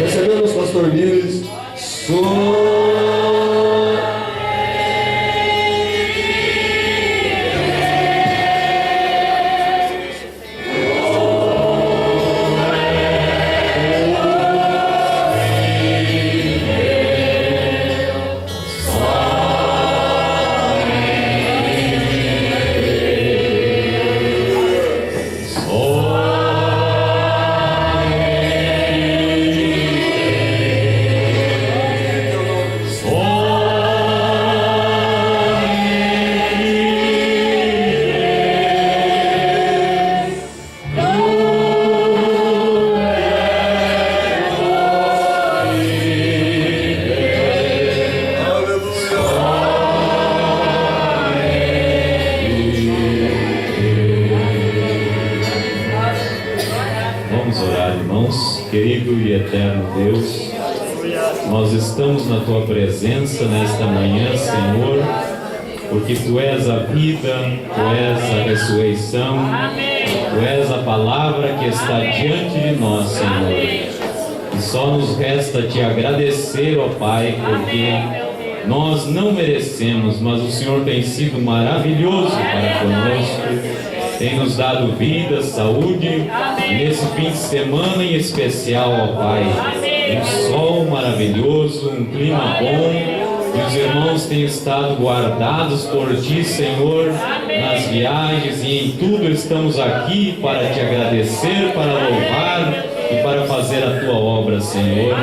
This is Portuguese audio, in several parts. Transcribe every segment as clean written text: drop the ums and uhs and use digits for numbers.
Recebemos, pastor Nils. Querido e eterno Deus, nós estamos na Tua presença nesta manhã, Senhor, porque Tu és a vida, Tu és a ressurreição, Tu és a palavra que está diante de nós, Senhor. E só nos resta Te agradecer, ó Pai, porque nós não merecemos, mas o Senhor tem sido maravilhoso para conosco. Tem nos dado vida, saúde, e nesse fim de semana em especial, ó Pai, um sol maravilhoso, um clima bom, e os irmãos têm estado guardados por Ti, Senhor, nas viagens, e em tudo estamos aqui para Te agradecer, para louvar e para fazer a Tua obra, Senhor.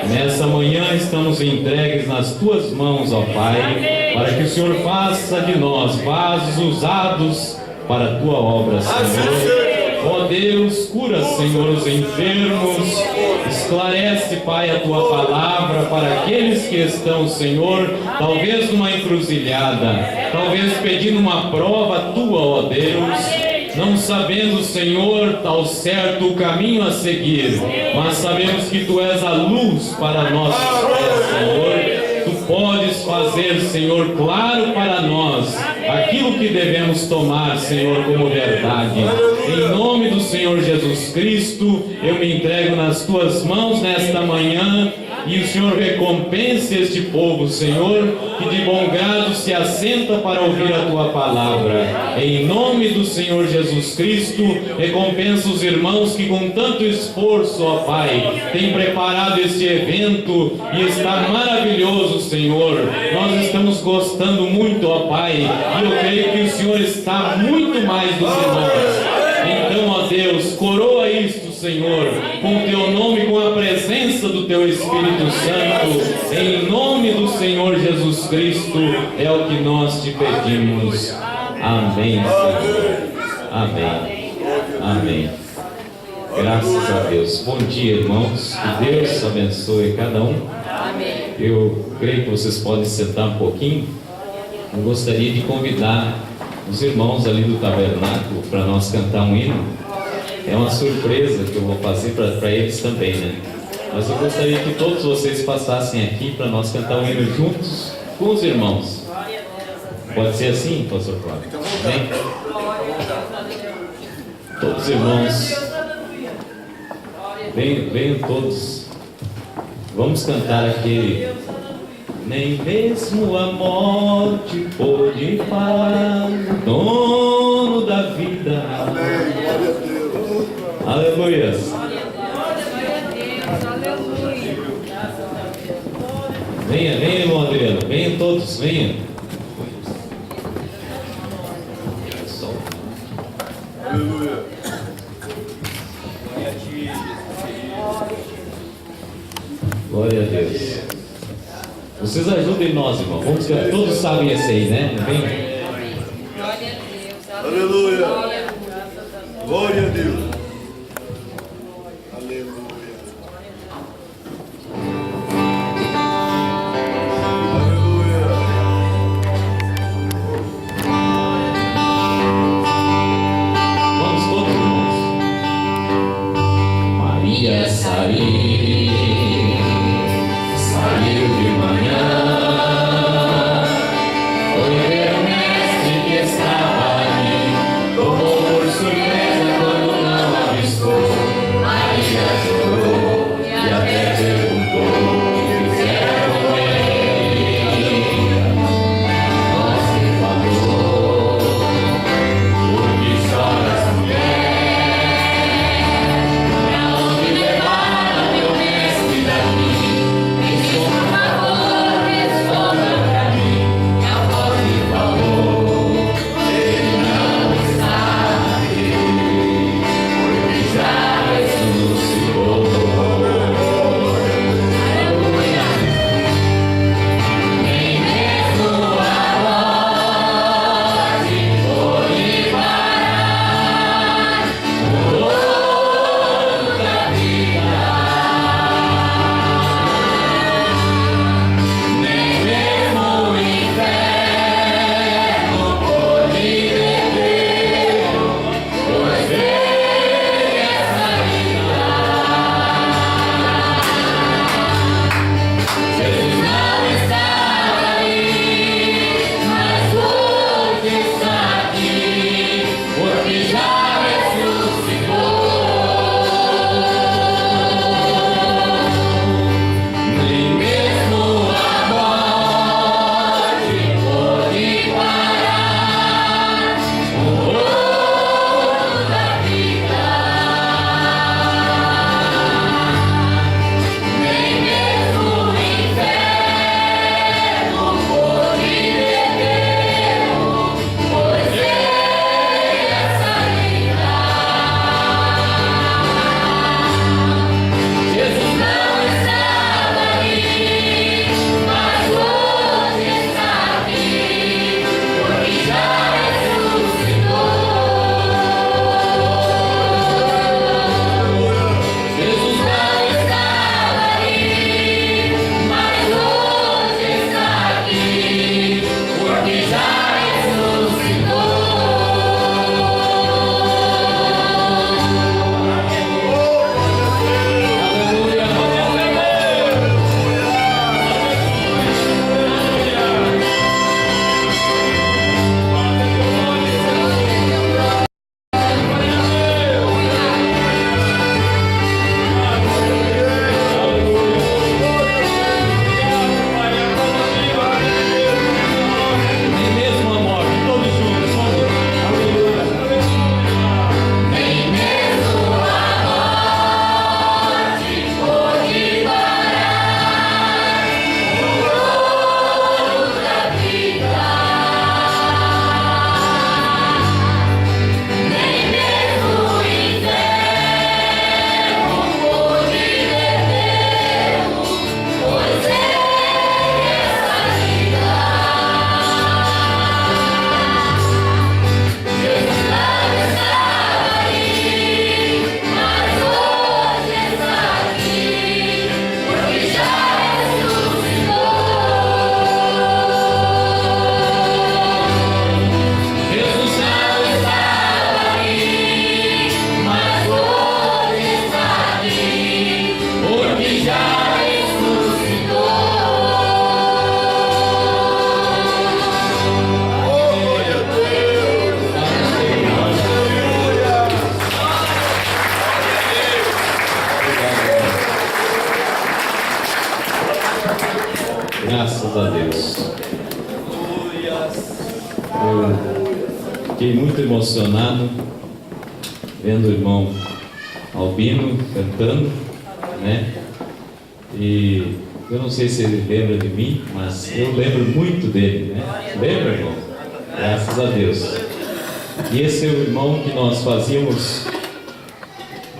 Nessa manhã estamos entregues nas Tuas mãos, ó Pai, para que o Senhor faça de nós vasos usados para a Tua obra, Senhor. Ó Deus, cura, Senhor, os enfermos, esclarece, Pai, a Tua palavra para aqueles que estão, Senhor, talvez numa encruzilhada, talvez pedindo uma prova Tua, ó Deus, não sabendo, Senhor, ao certo o caminho a seguir, mas sabemos que Tu és a luz para nossos pés, Senhor. Tu podes fazer, Senhor, claro para nós aquilo que devemos tomar, Senhor, como verdade. Em nome do Senhor Jesus Cristo, eu me entrego nas Tuas mãos nesta manhã, e o Senhor recompense este povo, Senhor, que de bom grado se assenta para ouvir a Tua palavra. Em nome do Senhor Jesus Cristo, recompensa os irmãos que com tanto esforço, ó Pai, têm preparado este evento, e está maravilhoso, Senhor. Nós estamos gostando muito, ó Pai, e eu creio que o Senhor está muito mais dos irmãos. Então, ó Deus, coroa isto, Senhor, com o Teu nome, com a presença do Teu Espírito Santo, em nome do Senhor Jesus Cristo, é o que nós Te pedimos. Amém, Senhor. Amém. Amém. Graças a Deus. Bom dia, irmãos. Que Deus abençoe cada um. Eu creio que vocês podem sentar um pouquinho. Eu gostaria de convidar os irmãos ali do tabernáculo para nós cantar um hino. É uma surpresa que eu vou fazer para eles também, né? Mas eu gostaria que todos vocês passassem aqui para nós cantar um hino juntos com os irmãos. Pode ser assim, pastor Flávio? Amém? Todos os irmãos, venham todos. Vamos cantar aquele: nem mesmo a morte pôde parar o dono da vida. Aleluia. Venha, irmão Adriano, venham todos, venham. Aleluia. Glória a Deus. Vocês ajudem nós, irmão. Vamos cantar. Todos sabem esse aí, né? Vem. Glória a Deus. Aleluia. Glória a Deus. Saiu de manhã, foi ver o mestre que estava ali. Fiquei muito emocionado vendo o irmão Albino cantando, né? E eu não sei se ele lembra de mim, mas eu lembro muito dele, né? Lembra, irmão? Graças a Deus. E esse é o irmão que nós fazíamos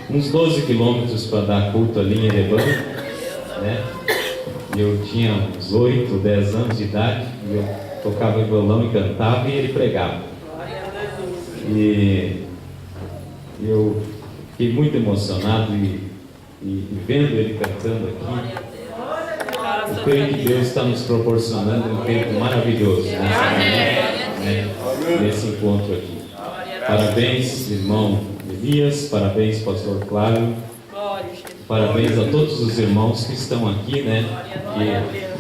uns 12 quilômetros para dar culto ali em Ereban, né? Eu tinha uns 8, 10 anos de idade, e eu tocava violão e cantava e ele pregava. E eu fiquei muito emocionado e vendo ele cantando aqui. Eu creio que Deus está nos proporcionando um tempo maravilhoso nessa manhã, né? Nesse encontro aqui. Parabéns, irmão Elias, parabéns, pastor Cláudio, parabéns a todos os irmãos que estão aqui, né? Que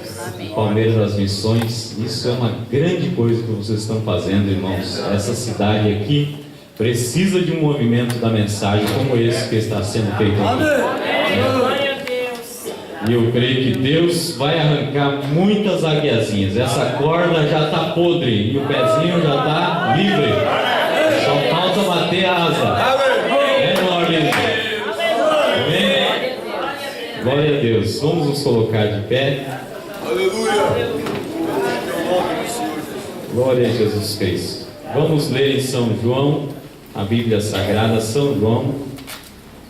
Palmeiras das Missões, isso é uma grande coisa que vocês estão fazendo, irmãos. Essa cidade aqui precisa de um movimento da mensagem como esse que está sendo feito aqui. E eu creio que Deus vai arrancar muitas águiazinhas. Essa corda já está podre e o pezinho já está livre. Só falta bater a asa. É glória a Deus. Amém? Glória a Deus. Vamos nos colocar de pé. Aleluia. Glória a Jesus Cristo. Vamos ler em São João, a Bíblia Sagrada, São João,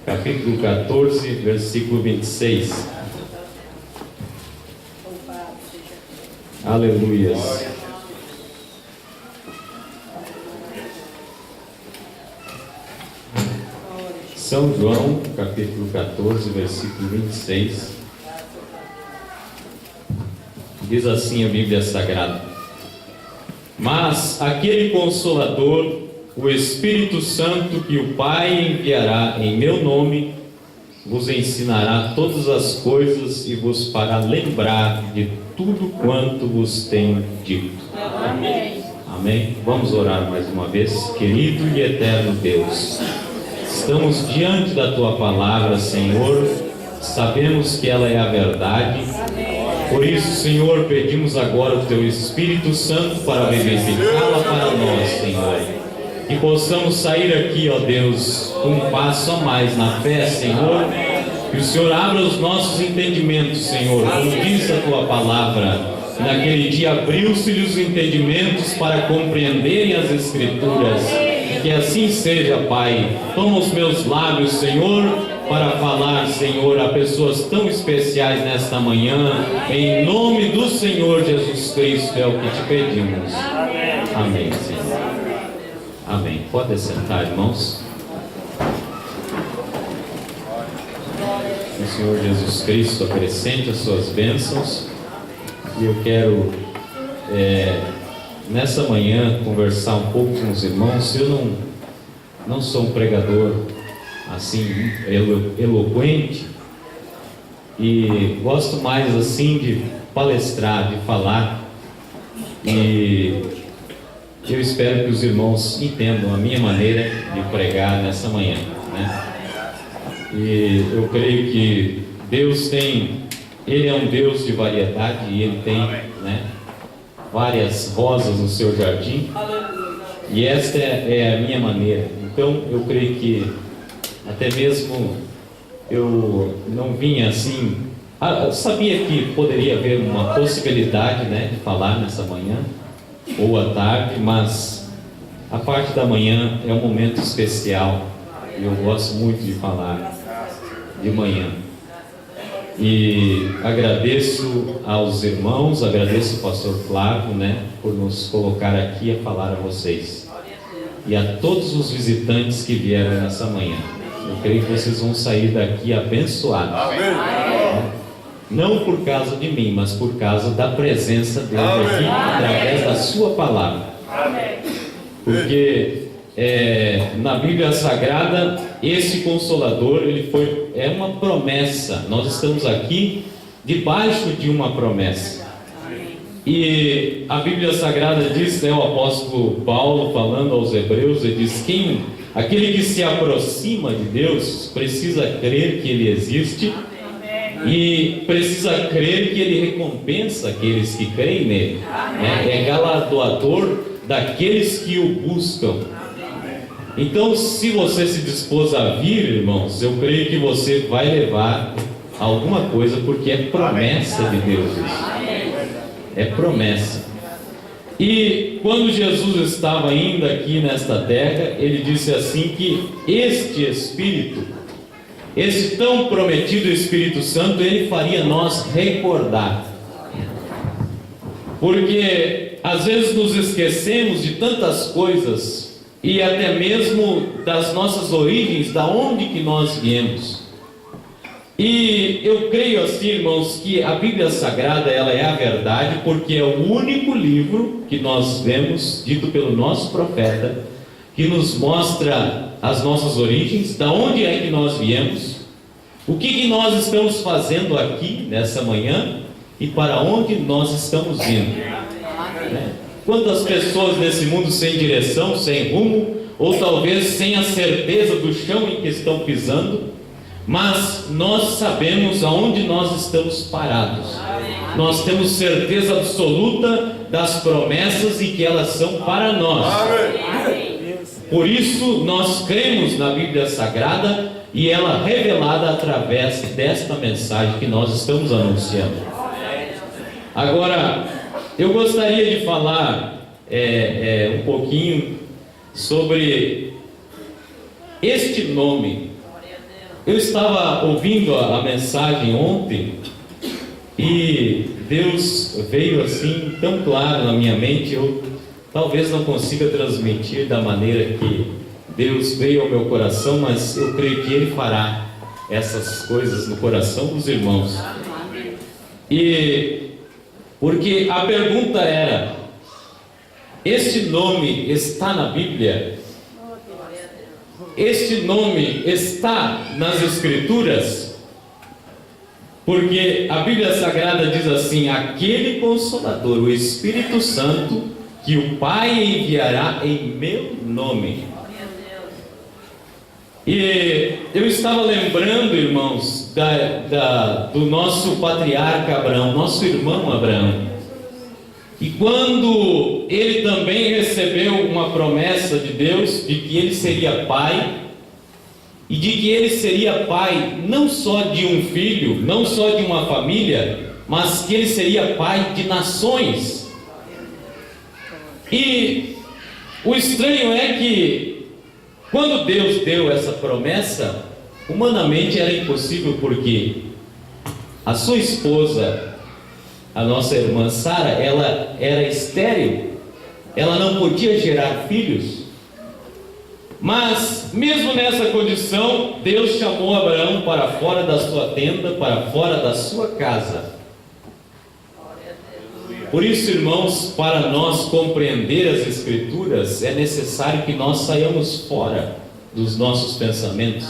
capítulo 14, versículo 26. Aleluias. São João, capítulo 14, versículo 26. Diz assim a Bíblia Sagrada: Mas aquele Consolador, o Espírito Santo, que o Pai enviará em meu nome, vos ensinará todas as coisas e vos fará lembrar de tudo quanto vos tenho dito. Amém. Amém. Vamos orar mais uma vez. Querido e eterno Deus, estamos diante da Tua Palavra, Senhor. Sabemos que ela é a verdade. Por isso, Senhor, pedimos agora o Teu Espírito Santo para vivificá-la para nós, Senhor. Que possamos sair aqui, ó Deus, com um passo a mais na fé, Senhor. Que o Senhor abra os nossos entendimentos, Senhor, como diz a Tua Palavra. Naquele dia abriu-se-lhe os entendimentos para compreenderem as Escrituras. Que assim seja, Pai. Toma os meus lábios, Senhor, para falar, Senhor, a pessoas tão especiais nesta manhã. Em nome do Senhor Jesus Cristo é o que te pedimos. Amém, Senhor. Amém. Pode sentar, irmãos. O Senhor Jesus Cristo acrescente as suas bênçãos. E eu quero, nessa manhã, conversar um pouco com os irmãos. Eu não sou um pregador assim eloquente, e gosto mais assim de palestrar, de falar, e eu espero que os irmãos entendam a minha maneira de pregar nessa manhã, né? E eu creio que Deus Ele é um Deus de variedade, e Ele tem, né, várias rosas no seu jardim, e esta é a minha maneira. Então eu creio que até mesmo eu não vinha assim, eu sabia que poderia haver uma possibilidade, né, de falar nessa manhã ou à tarde, mas a parte da manhã é um momento especial e eu gosto muito de falar de manhã. E agradeço aos irmãos, agradeço ao pastor Flávio, né, por nos colocar aqui a falar a vocês, e a todos os visitantes que vieram nessa manhã. Eu creio que vocês vão sair daqui abençoados. Amém. Não por causa de mim, mas por causa da presença dele aqui, através da sua palavra. Amém. Porque na Bíblia Sagrada, esse Consolador, é uma promessa. Nós estamos aqui debaixo de uma promessa. E a Bíblia Sagrada diz, o apóstolo Paulo falando aos Hebreus, ele diz: aquele que se aproxima de Deus precisa crer que Ele existe, e precisa crer que Ele recompensa aqueles que creem nele. É galardoador daqueles que o buscam. Então, se você se dispôs a vir, irmãos, eu creio que você vai levar alguma coisa, porque é promessa de Deus isso. É promessa. E quando Jesus estava ainda aqui nesta terra, ele disse assim que este Espírito, esse tão prometido Espírito Santo, ele faria nós recordar. Porque às vezes nos esquecemos de tantas coisas e até mesmo das nossas origens, da onde que nós viemos. E eu creio assim, irmãos, que a Bíblia Sagrada, ela é a verdade, porque é o único livro que nós vemos, dito pelo nosso profeta, que nos mostra as nossas origens, da onde é que nós viemos, o que nós estamos fazendo aqui nessa manhã e para onde nós estamos indo. Né? Quantas pessoas nesse mundo sem direção, sem rumo, ou talvez sem a certeza do chão em que estão pisando, mas nós sabemos aonde nós estamos parados. Nós temos certeza absoluta das promessas e que elas são para nós. Por isso nós cremos na Bíblia Sagrada e ela revelada através desta mensagem que nós estamos anunciando. Agora, eu gostaria de falar um pouquinho sobre este nome. Eu estava ouvindo a mensagem ontem e Deus veio assim tão claro na minha mente. Eu talvez não consiga transmitir da maneira que Deus veio ao meu coração, mas eu creio que Ele fará essas coisas no coração dos irmãos. E porque a pergunta era: este nome está na Bíblia? Este nome está nas Escrituras? Porque a Bíblia Sagrada diz assim: aquele Consolador, o Espírito Santo, que o Pai enviará em meu nome. E eu estava lembrando, irmãos, do nosso patriarca Abraão, nosso irmão Abraão. E quando ele também recebeu uma promessa de Deus, de que ele seria pai, e de que ele seria pai não só de um filho, não só de uma família, mas que ele seria pai de nações. E o estranho é que, quando Deus deu essa promessa, humanamente era impossível, porque a sua esposa, a nossa irmã Sara, ela era estéril, ela não podia gerar filhos. Mas mesmo nessa condição, Deus chamou Abraão para fora da sua tenda, para fora da sua casa. Por isso, irmãos, para nós compreender as Escrituras, é necessário que nós saiamos fora dos nossos pensamentos.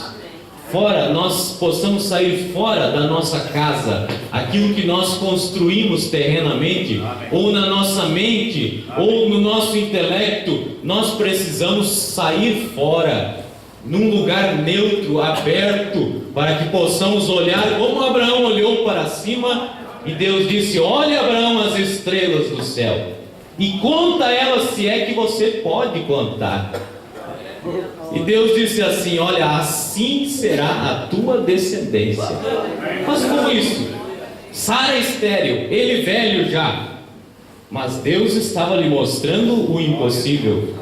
Fora, nós possamos sair fora da nossa casa, aquilo que nós construímos terrenamente, ou na nossa mente, ou no nosso intelecto. Nós precisamos sair fora, num lugar neutro, aberto, para que possamos olhar como Abraão olhou para cima, e Deus disse: olha, Abraão, as estrelas do céu, e conta elas, se é que você pode contar. E Deus disse assim: olha, assim será a tua descendência. Mas como isso? Sara estéril, ele velho já. Mas Deus estava lhe mostrando o impossível.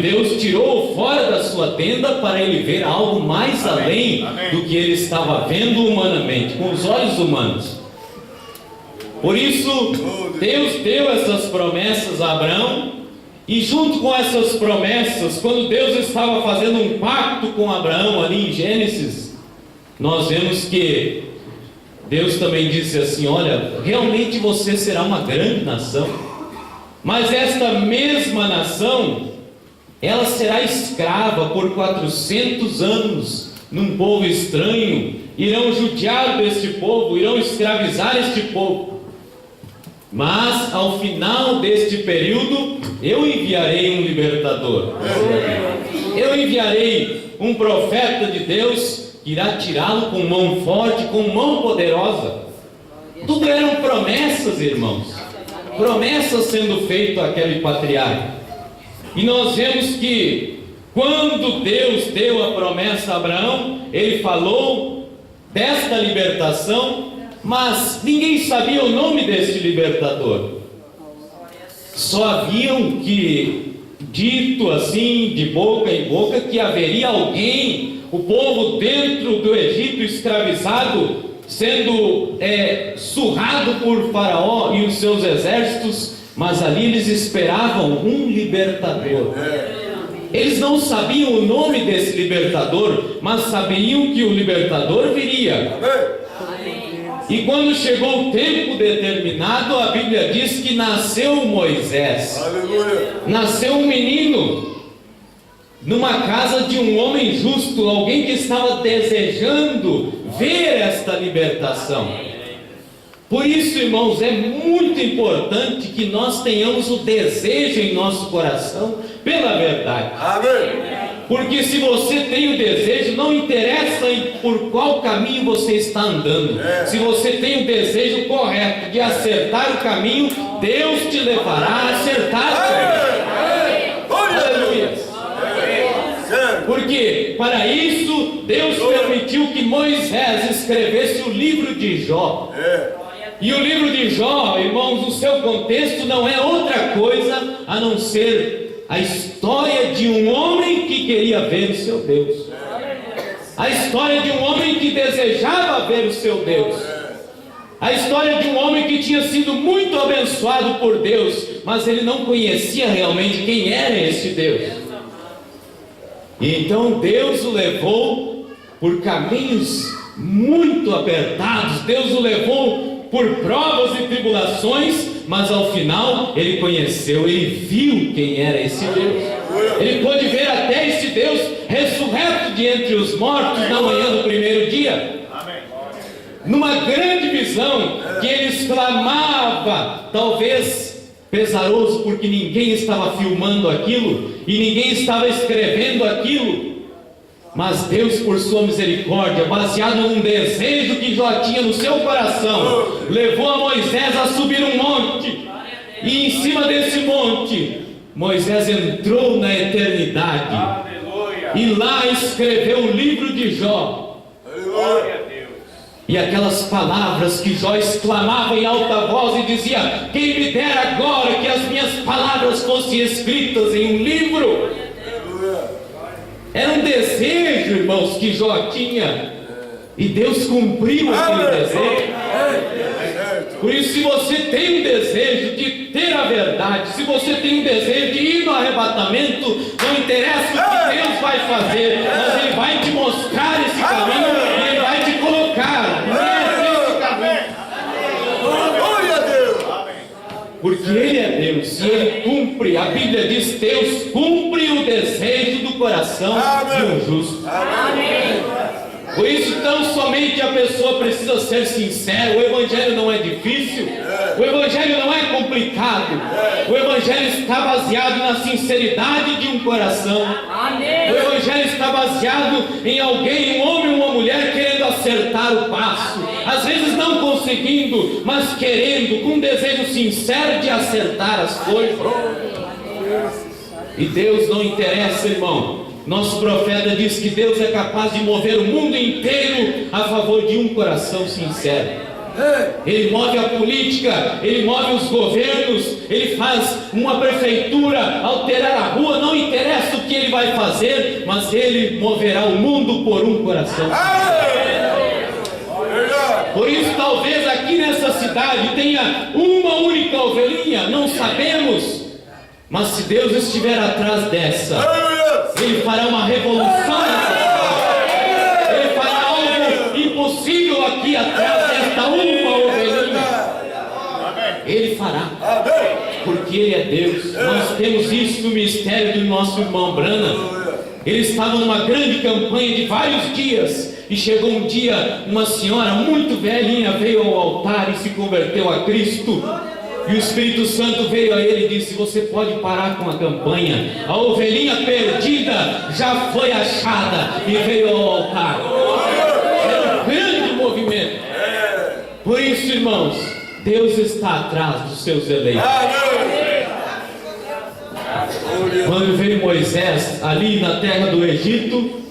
Deus tirou fora da sua tenda para ele ver algo mais além do que ele estava vendo humanamente, com os olhos humanos. Por isso, Deus deu essas promessas a Abraão. E junto com essas promessas, quando Deus estava fazendo um pacto com Abraão ali em Gênesis, nós vemos que Deus também disse assim: olha, realmente você será uma grande nação, mas esta mesma nação, ela será escrava por 400 anos num povo estranho, irão judiar deste povo, irão escravizar este povo. Mas ao final deste período, eu enviarei um libertador. Eu enviarei um profeta de Deus que irá tirá-lo com mão forte, com mão poderosa. Tudo eram promessas, irmãos. Promessas sendo feitas àquele patriarca. E nós vemos que quando Deus deu a promessa a Abraão, Ele falou desta libertação, mas ninguém sabia o nome deste libertador. Só haviam que dito assim, de boca em boca, que haveria alguém, o povo dentro do Egito escravizado, sendo surrado por Faraó e os seus exércitos, mas ali eles esperavam um libertador. Eles não sabiam o nome desse libertador, mas sabiam que o libertador viria. E quando chegou o tempo determinado, a Bíblia diz que nasceu Moisés. Nasceu um menino numa casa de um homem justo, alguém que estava desejando ver esta libertação. Por isso, irmãos, é muito importante que nós tenhamos o desejo em nosso coração pela verdade. Porque se você tem o desejo, não interessa por qual caminho você está andando. Se você tem o desejo correto de acertar o caminho, Deus te levará a acertar o caminho. Aleluia. Porque para isso Deus permitiu que Moisés escrevesse o livro de Jó. E o livro de Jó, irmãos, o seu contexto não é outra coisa a não ser a história de um homem que queria ver o seu Deus. A história de um homem que desejava ver o seu Deus. A história de um homem que tinha sido muito abençoado por Deus, mas ele não conhecia realmente quem era esse Deus. E então Deus o levou por caminhos muito apertados. Deus o levou por provas e tribulações, mas ao final ele conheceu, ele viu quem era esse Deus. Ele pôde ver até esse Deus ressurreto de entre os mortos na manhã do primeiro dia. Numa grande visão que ele exclamava, talvez pesaroso, porque ninguém estava filmando aquilo e ninguém estava escrevendo aquilo. Mas Deus, por sua misericórdia, baseado num desejo que Jó tinha no seu coração, levou a Moisés a subir um monte. E em cima desse monte, Moisés entrou na eternidade. E lá escreveu o livro de Jó. E aquelas palavras que Jó exclamava em alta voz e dizia: quem me dera agora que as minhas palavras fossem escritas em um livro. Era um desejo, irmãos, que Jó tinha, e Deus cumpriu aquele desejo. Por isso, se você tem um desejo de ter a verdade, se você tem um desejo de ir no arrebatamento, não interessa o que Deus vai fazer, mas Ele vai te mostrar esse caminho e Ele vai te colocar nesse caminho. Porque Ele é Deus e Ele cumpre. A Bíblia diz: Deus cumpre o desejo do coração de um justo. Por isso, tão somente a pessoa precisa ser sincera. O Evangelho não é difícil, o Evangelho não é complicado. O Evangelho está baseado na sinceridade de um coração. O Evangelho está baseado em alguém, um homem ou uma mulher, querendo acertar o passo, às vezes não conseguindo, mas querendo, com um desejo sincero de acertar as coisas. E Deus não interessa, irmão. Nosso profeta diz que Deus é capaz de mover o mundo inteiro a favor de um coração sincero. Ele move a política, Ele move os governos, Ele faz uma prefeitura alterar a rua, não interessa o que Ele vai fazer, mas Ele moverá o mundo por um coração sincero. Por isso, talvez aqui nessa cidade tenha uma única ovelhinha, não sabemos, mas se Deus estiver atrás dessa, Ele fará uma revolução nessa cidade. Ele fará algo impossível aqui atrás desta uma ovelhinha. Ele fará, porque Ele é Deus. Nós temos isso no mistério do nosso irmão Branham. Ele estava numa grande campanha de vários dias, e chegou um dia, uma senhora muito velhinha veio ao altar e se converteu a Cristo. E o Espírito Santo veio a ele e disse: você pode parar com a campanha, a ovelhinha perdida já foi achada, e veio ao altar. Era um grande movimento. Por isso, irmãos, Deus está atrás dos seus eleitos. Quando veio Moisés ali na terra do Egito,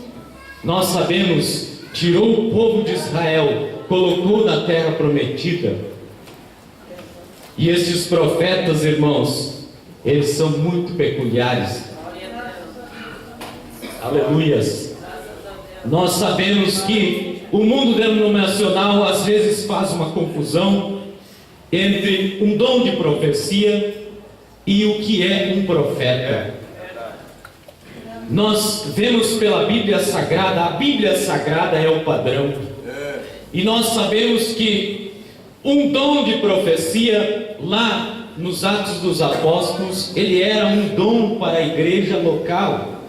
nós sabemos, tirou o povo de Israel, colocou na terra prometida. E esses profetas, irmãos, eles são muito peculiares. Aleluias. Nós sabemos que o mundo denominacional às vezes faz uma confusão entre um dom de profecia e o que é um profeta. Nós vemos pela Bíblia Sagrada, a Bíblia Sagrada é o padrão. E nós sabemos que um dom de profecia, lá nos Atos dos Apóstolos, ele era um dom para a igreja local.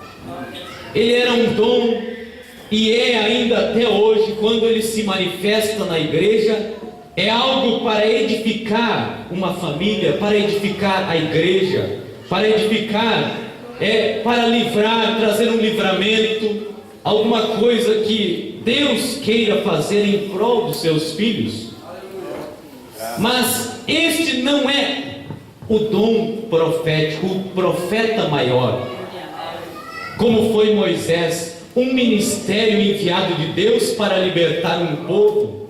Ele era um dom, e é ainda até hoje, quando ele se manifesta na igreja, é algo para edificar uma família, para edificar a igreja, para edificar, para livrar, trazer um livramento, alguma coisa que Deus queira fazer em prol dos seus filhos. Mas este não é o dom profético, o profeta maior, como foi Moisés, um ministério enviado de Deus para libertar um povo,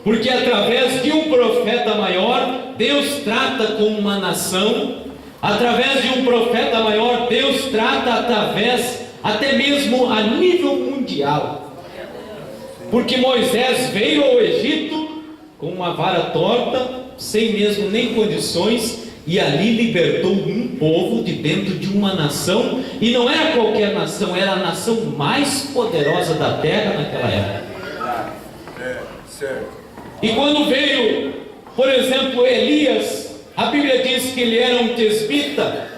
porque através de um profeta maior, Deus trata com uma nação, através de um profeta maior, Deus trata através, até mesmo a nível mundial, porque Moisés veio ao Egito com uma vara torta, sem mesmo nem condições, e ali libertou um povo de dentro de uma nação, e não era qualquer nação, era a nação mais poderosa da terra naquela época. E quando veio, por exemplo, Elias, a Bíblia diz que ele era um tesbita.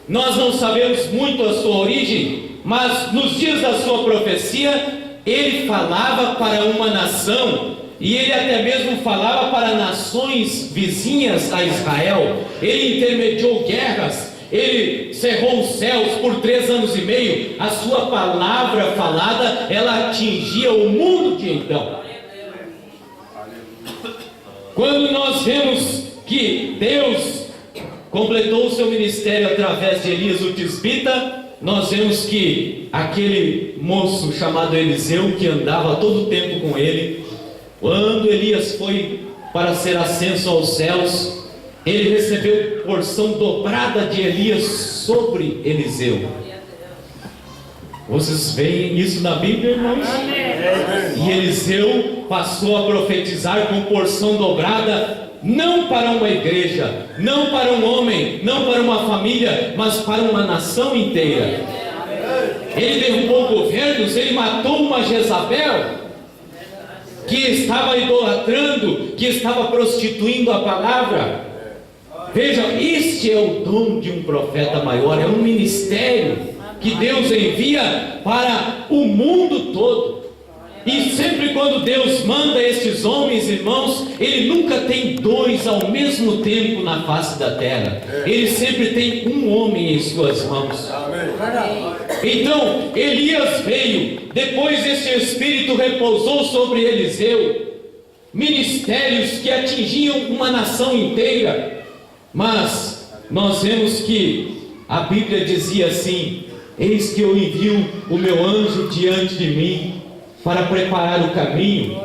Nós não sabemos muito a sua origem, mas nos dias da sua profecia, ele falava para uma nação, e ele até mesmo falava para nações vizinhas a Israel. Ele intermediou guerras, ele cerrou os céus por 3 anos e meio. A sua palavra falada, ela atingia o mundo de então. Quando nós vemos que Deus completou o seu ministério através de Elias o tisbita, nós vemos que aquele moço chamado Eliseu, que andava todo o tempo com ele, quando Elias foi para ser ascenso aos céus, ele recebeu porção dobrada de Elias sobre Eliseu. Vocês veem isso na Bíblia, irmãos? E Eliseu passou a profetizar com porção dobrada, não para uma igreja, não para um homem, não para uma família, mas para uma nação inteira. Ele derrubou governos, ele matou uma Jezabel que estava idolatrando, que estava prostituindo a palavra. Veja, este é o dom de um profeta maior, é um ministério que Deus envia para o mundo todo. E sempre quando Deus manda estes homens, irmãos, Ele nunca tem 2 ao mesmo tempo na face da terra. Ele sempre tem um homem em suas mãos. Então, Elias veio, depois esse Espírito repousou sobre Eliseu, ministérios que atingiam uma nação inteira. Mas nós vemos que a Bíblia dizia assim: eis que eu envio o meu anjo diante de mim para preparar o caminho.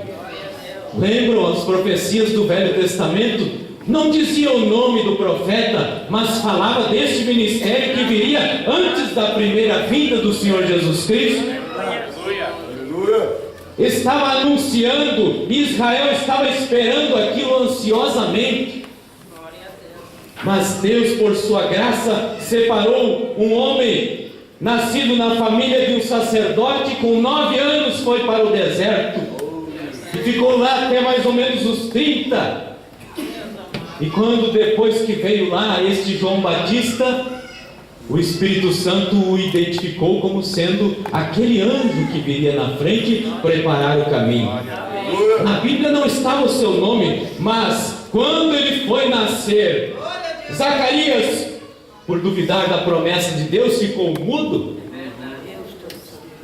Lembram as profecias do Velho Testamento? Não dizia o nome do profeta, mas falava deste ministério que viria antes da primeira vinda do Senhor Jesus Cristo. Estava anunciando, Israel estava esperando aquilo ansiosamente. Mas Deus, por sua graça, separou um homem nascido na família de um sacerdote, com 9 anos foi para o deserto e ficou lá até mais ou menos os 30. E quando depois que veio lá este João Batista, o Espírito Santo o identificou como sendo aquele anjo que viria na frente preparar o caminho. Na Bíblia não estava o seu nome, mas quando ele foi nascer, Zacarias, por duvidar da promessa de Deus, ficou mudo.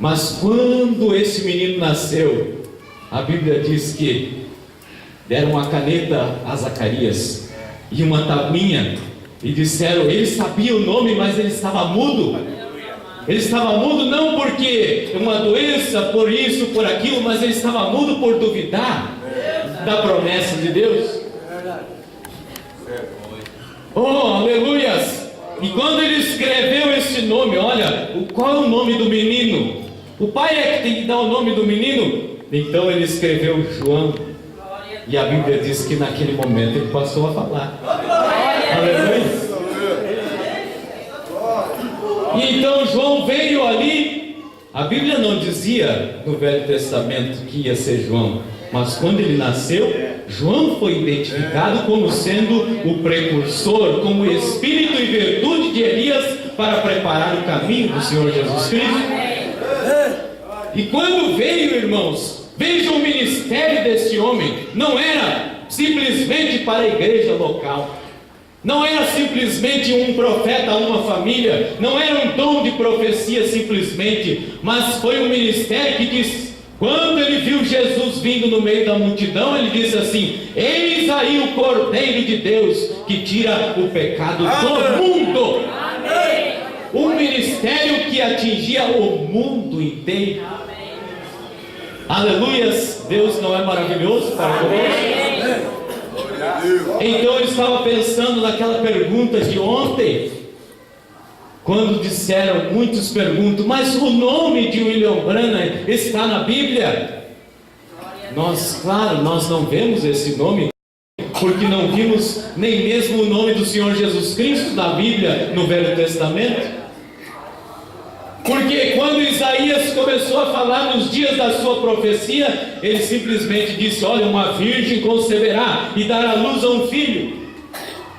Mas quando esse menino nasceu, a Bíblia diz que deram uma caneta a Zacarias e uma tabuinha, E disseram, ele sabia o nome, mas ele estava mudo. Ele estava mudo não porque uma doença, por isso, por aquilo, mas ele estava mudo por duvidar da promessa de Deus. Oh, aleluias! E quando ele escreveu esse nome, olha, qual é o nome do menino? O pai é que tem que dar o nome do menino. Então ele escreveu João. E a Bíblia diz que naquele momento ele passou a falar. Aleluia! E então João veio ali. A Bíblia não dizia no Velho Testamento que ia ser João, mas quando ele nasceu, João foi identificado como sendo o precursor, como o espírito e virtude de Elias para preparar o caminho do Senhor Jesus Cristo. E quando veio, irmãos, vejam o ministério desse homem. Não era simplesmente para a igreja local, não era simplesmente um profeta a uma família, não era um dom de profecia simplesmente, mas foi um ministério que diz, quando ele viu Jesus vindo no meio da multidão, ele disse assim: eis aí o Cordeiro de Deus que tira o pecado do mundo. Amém. Um ministério que atingia o mundo inteiro. Aleluias! Deus não é maravilhoso para conosco? Então eu estava pensando naquela pergunta de ontem, quando disseram, muitos perguntam, mas o nome de William Branham está na Bíblia? Claro, nós não vemos esse nome, porque não vimos nem mesmo o nome do Senhor Jesus Cristo na Bíblia, no Velho Testamento. Porque quando Isaías começou a falar nos dias da sua profecia, ele simplesmente disse, olha, uma virgem conceberá e dará luz a um filho.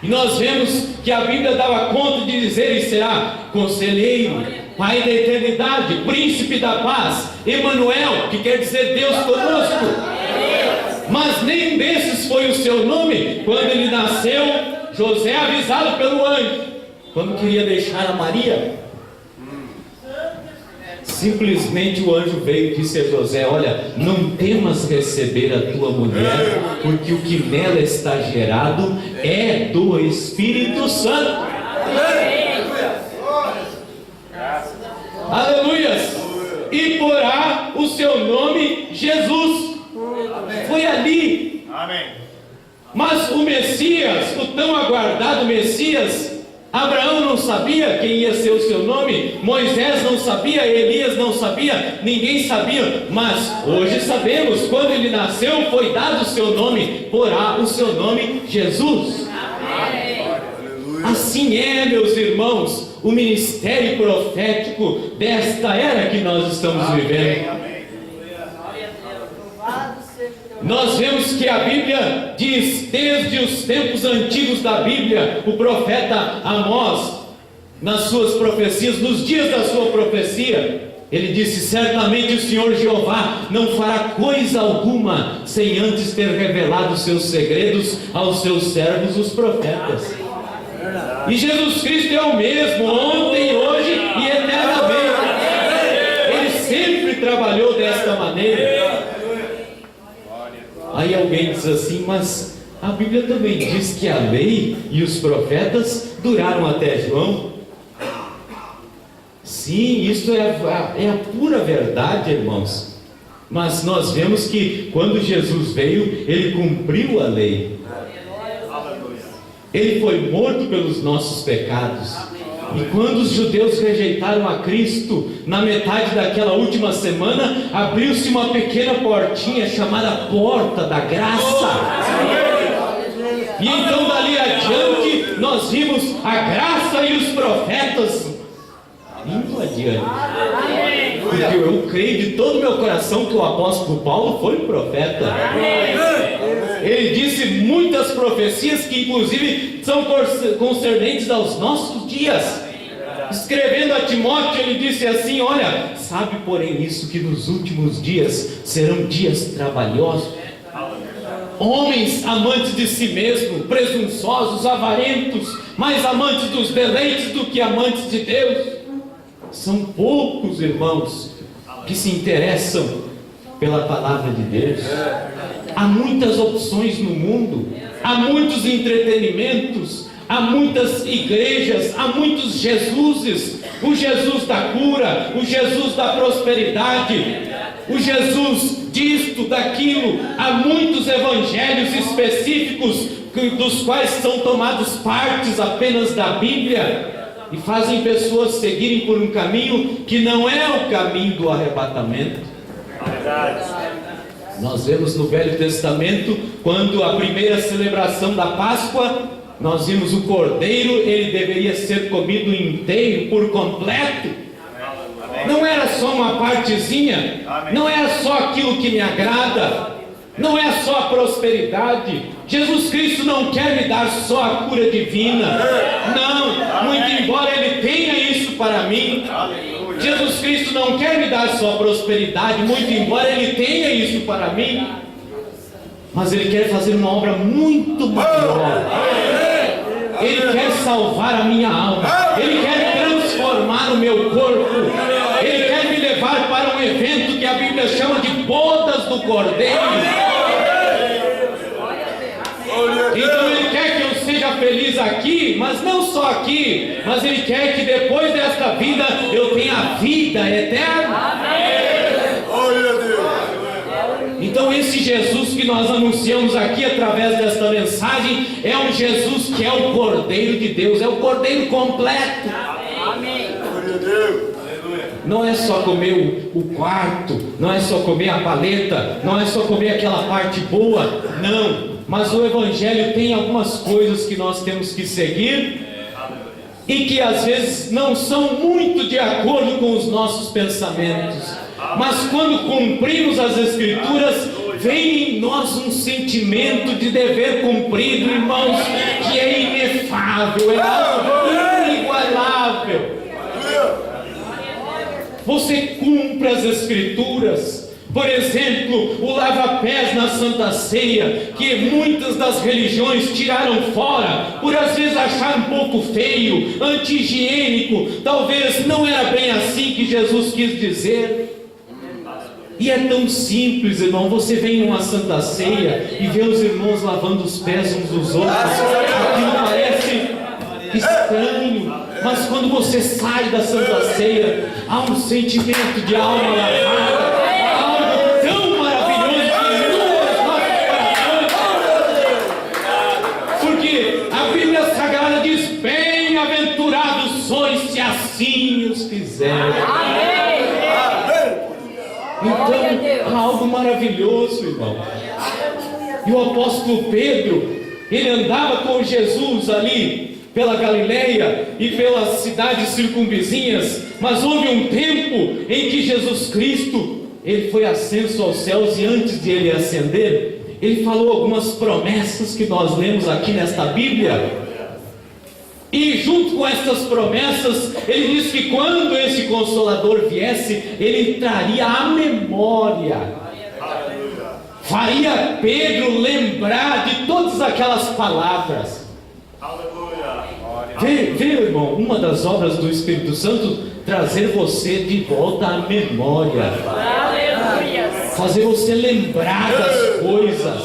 E nós vemos que a Bíblia dava conta de dizer, ele será conselheiro, Pai da eternidade, príncipe da paz, Emanuel, que quer dizer Deus conosco. Mas nem desses foi o seu nome. Quando ele nasceu, José, avisado pelo anjo, quando queria deixar a Maria, simplesmente o anjo veio e disse a José, olha, não temas receber a tua mulher, porque o que nela está gerado é do Espírito Santo. Aleluias! E porá o seu nome Jesus. Foi ali. Mas o Messias, o tão aguardado Messias, Abraão não sabia quem ia ser o seu nome, Moisés não sabia, Elias não sabia, ninguém sabia, mas hoje sabemos, quando ele nasceu, foi dado o seu nome, porá o seu nome Jesus. Assim é, meus irmãos, o ministério profético desta era que nós estamos vivendo. Nós vemos que a Bíblia diz, desde os tempos antigos da Bíblia, o profeta Amós, nas suas profecias, nos dias da sua profecia, ele disse, certamente o Senhor Jeová não fará coisa alguma, sem antes ter revelado os seus segredos aos seus servos, os profetas. E Jesus Cristo é o mesmo, ontem, hoje e eternamente. Ele sempre trabalhou desta maneira. Aí alguém diz assim, mas a Bíblia também diz que a lei e os profetas duraram até João. Sim, isso é a pura verdade, irmãos. Mas nós vemos que quando Jesus veio, ele cumpriu a lei. Ele foi morto pelos nossos pecados. E quando os judeus rejeitaram a Cristo, na metade daquela última semana, abriu-se uma pequena portinha chamada Porta da Graça. E então dali adiante, nós vimos a graça e os profetas indo adiante. Porque eu creio de todo o meu coração que o apóstolo Paulo foi um profeta. Ele disse muitas profecias que inclusive são concernentes aos nossos dias. Escrevendo a Timóteo, ele disse assim, olha, sabe porém isso, que nos últimos dias serão dias trabalhosos. Homens amantes de si mesmos, presunçosos, avarentos, mais amantes dos deleites do que amantes de Deus. São poucos, irmãos, que se interessam pela palavra de Deus. Há muitas opções no mundo, há muitos entretenimentos, há muitas igrejas, há muitos Jesuses, o Jesus da cura, o Jesus da prosperidade, o Jesus disto, daquilo. Há muitos evangelhos específicos dos quais são tomados partes apenas da Bíblia e fazem pessoas seguirem por um caminho que não é o caminho do arrebatamento. Nós vemos no Velho Testamento, quando a primeira celebração da Páscoa, nós vimos o cordeiro, ele deveria ser comido inteiro, por completo. Não era só uma partezinha, não era só aquilo que me agrada, não é só a prosperidade. Jesus Cristo não quer me dar só a cura divina, não, muito embora Ele tenha isso para mim. Jesus Cristo não quer me dar só a prosperidade, muito embora Ele tenha isso para mim, mas Ele quer fazer uma obra muito maior. Ele quer salvar a minha alma, Ele quer transformar o meu corpo, Ele quer me levar para um evento que a Bíblia chama de bodas do Cordeiro. Então Ele quer que eu seja feliz aqui, mas não só aqui, mas Ele quer que depois desta vida eu tenha a vida eterna. Então esse Jesus que nós anunciamos aqui através desta mensagem é um Jesus que é o Cordeiro de Deus, é o Cordeiro completo. Não é só comer o quarto, não é só comer a paleta, não é só comer aquela parte boa, não. Mas o Evangelho tem algumas coisas que nós temos que seguir e que às vezes não são muito de acordo com os nossos pensamentos. Mas quando cumprimos as Escrituras, vem em nós um sentimento de dever cumprido, irmãos, que é inefável, é algo inigualável. Você cumpre as Escrituras. Por exemplo, o lava-pés na Santa Ceia, que muitas das religiões tiraram fora, por às vezes achar um pouco feio, anti-higiênico, talvez não era bem assim que Jesus quis dizer. E é tão simples, irmão, você vem numa Santa Ceia e vê os irmãos lavando os pés uns dos outros, aquilo parece estranho, mas quando você sai da Santa Ceia, há um sentimento de alma lavada, se assim os fizerem. Então, há algo maravilhoso, irmão. E o apóstolo Pedro, ele andava com Jesus ali pela Galileia e pelas cidades circunvizinhas, mas houve um tempo em que Jesus Cristo, ele foi ascenso aos céus, e antes de ele ascender, ele falou algumas promessas que nós lemos aqui nesta Bíblia. E junto com estas promessas, ele diz que quando esse Consolador viesse, ele traria à memória, faria Pedro lembrar de todas aquelas palavras. Vê, irmão, uma das obras do Espírito Santo, trazer você de volta à memória, fazer você lembrar das coisas,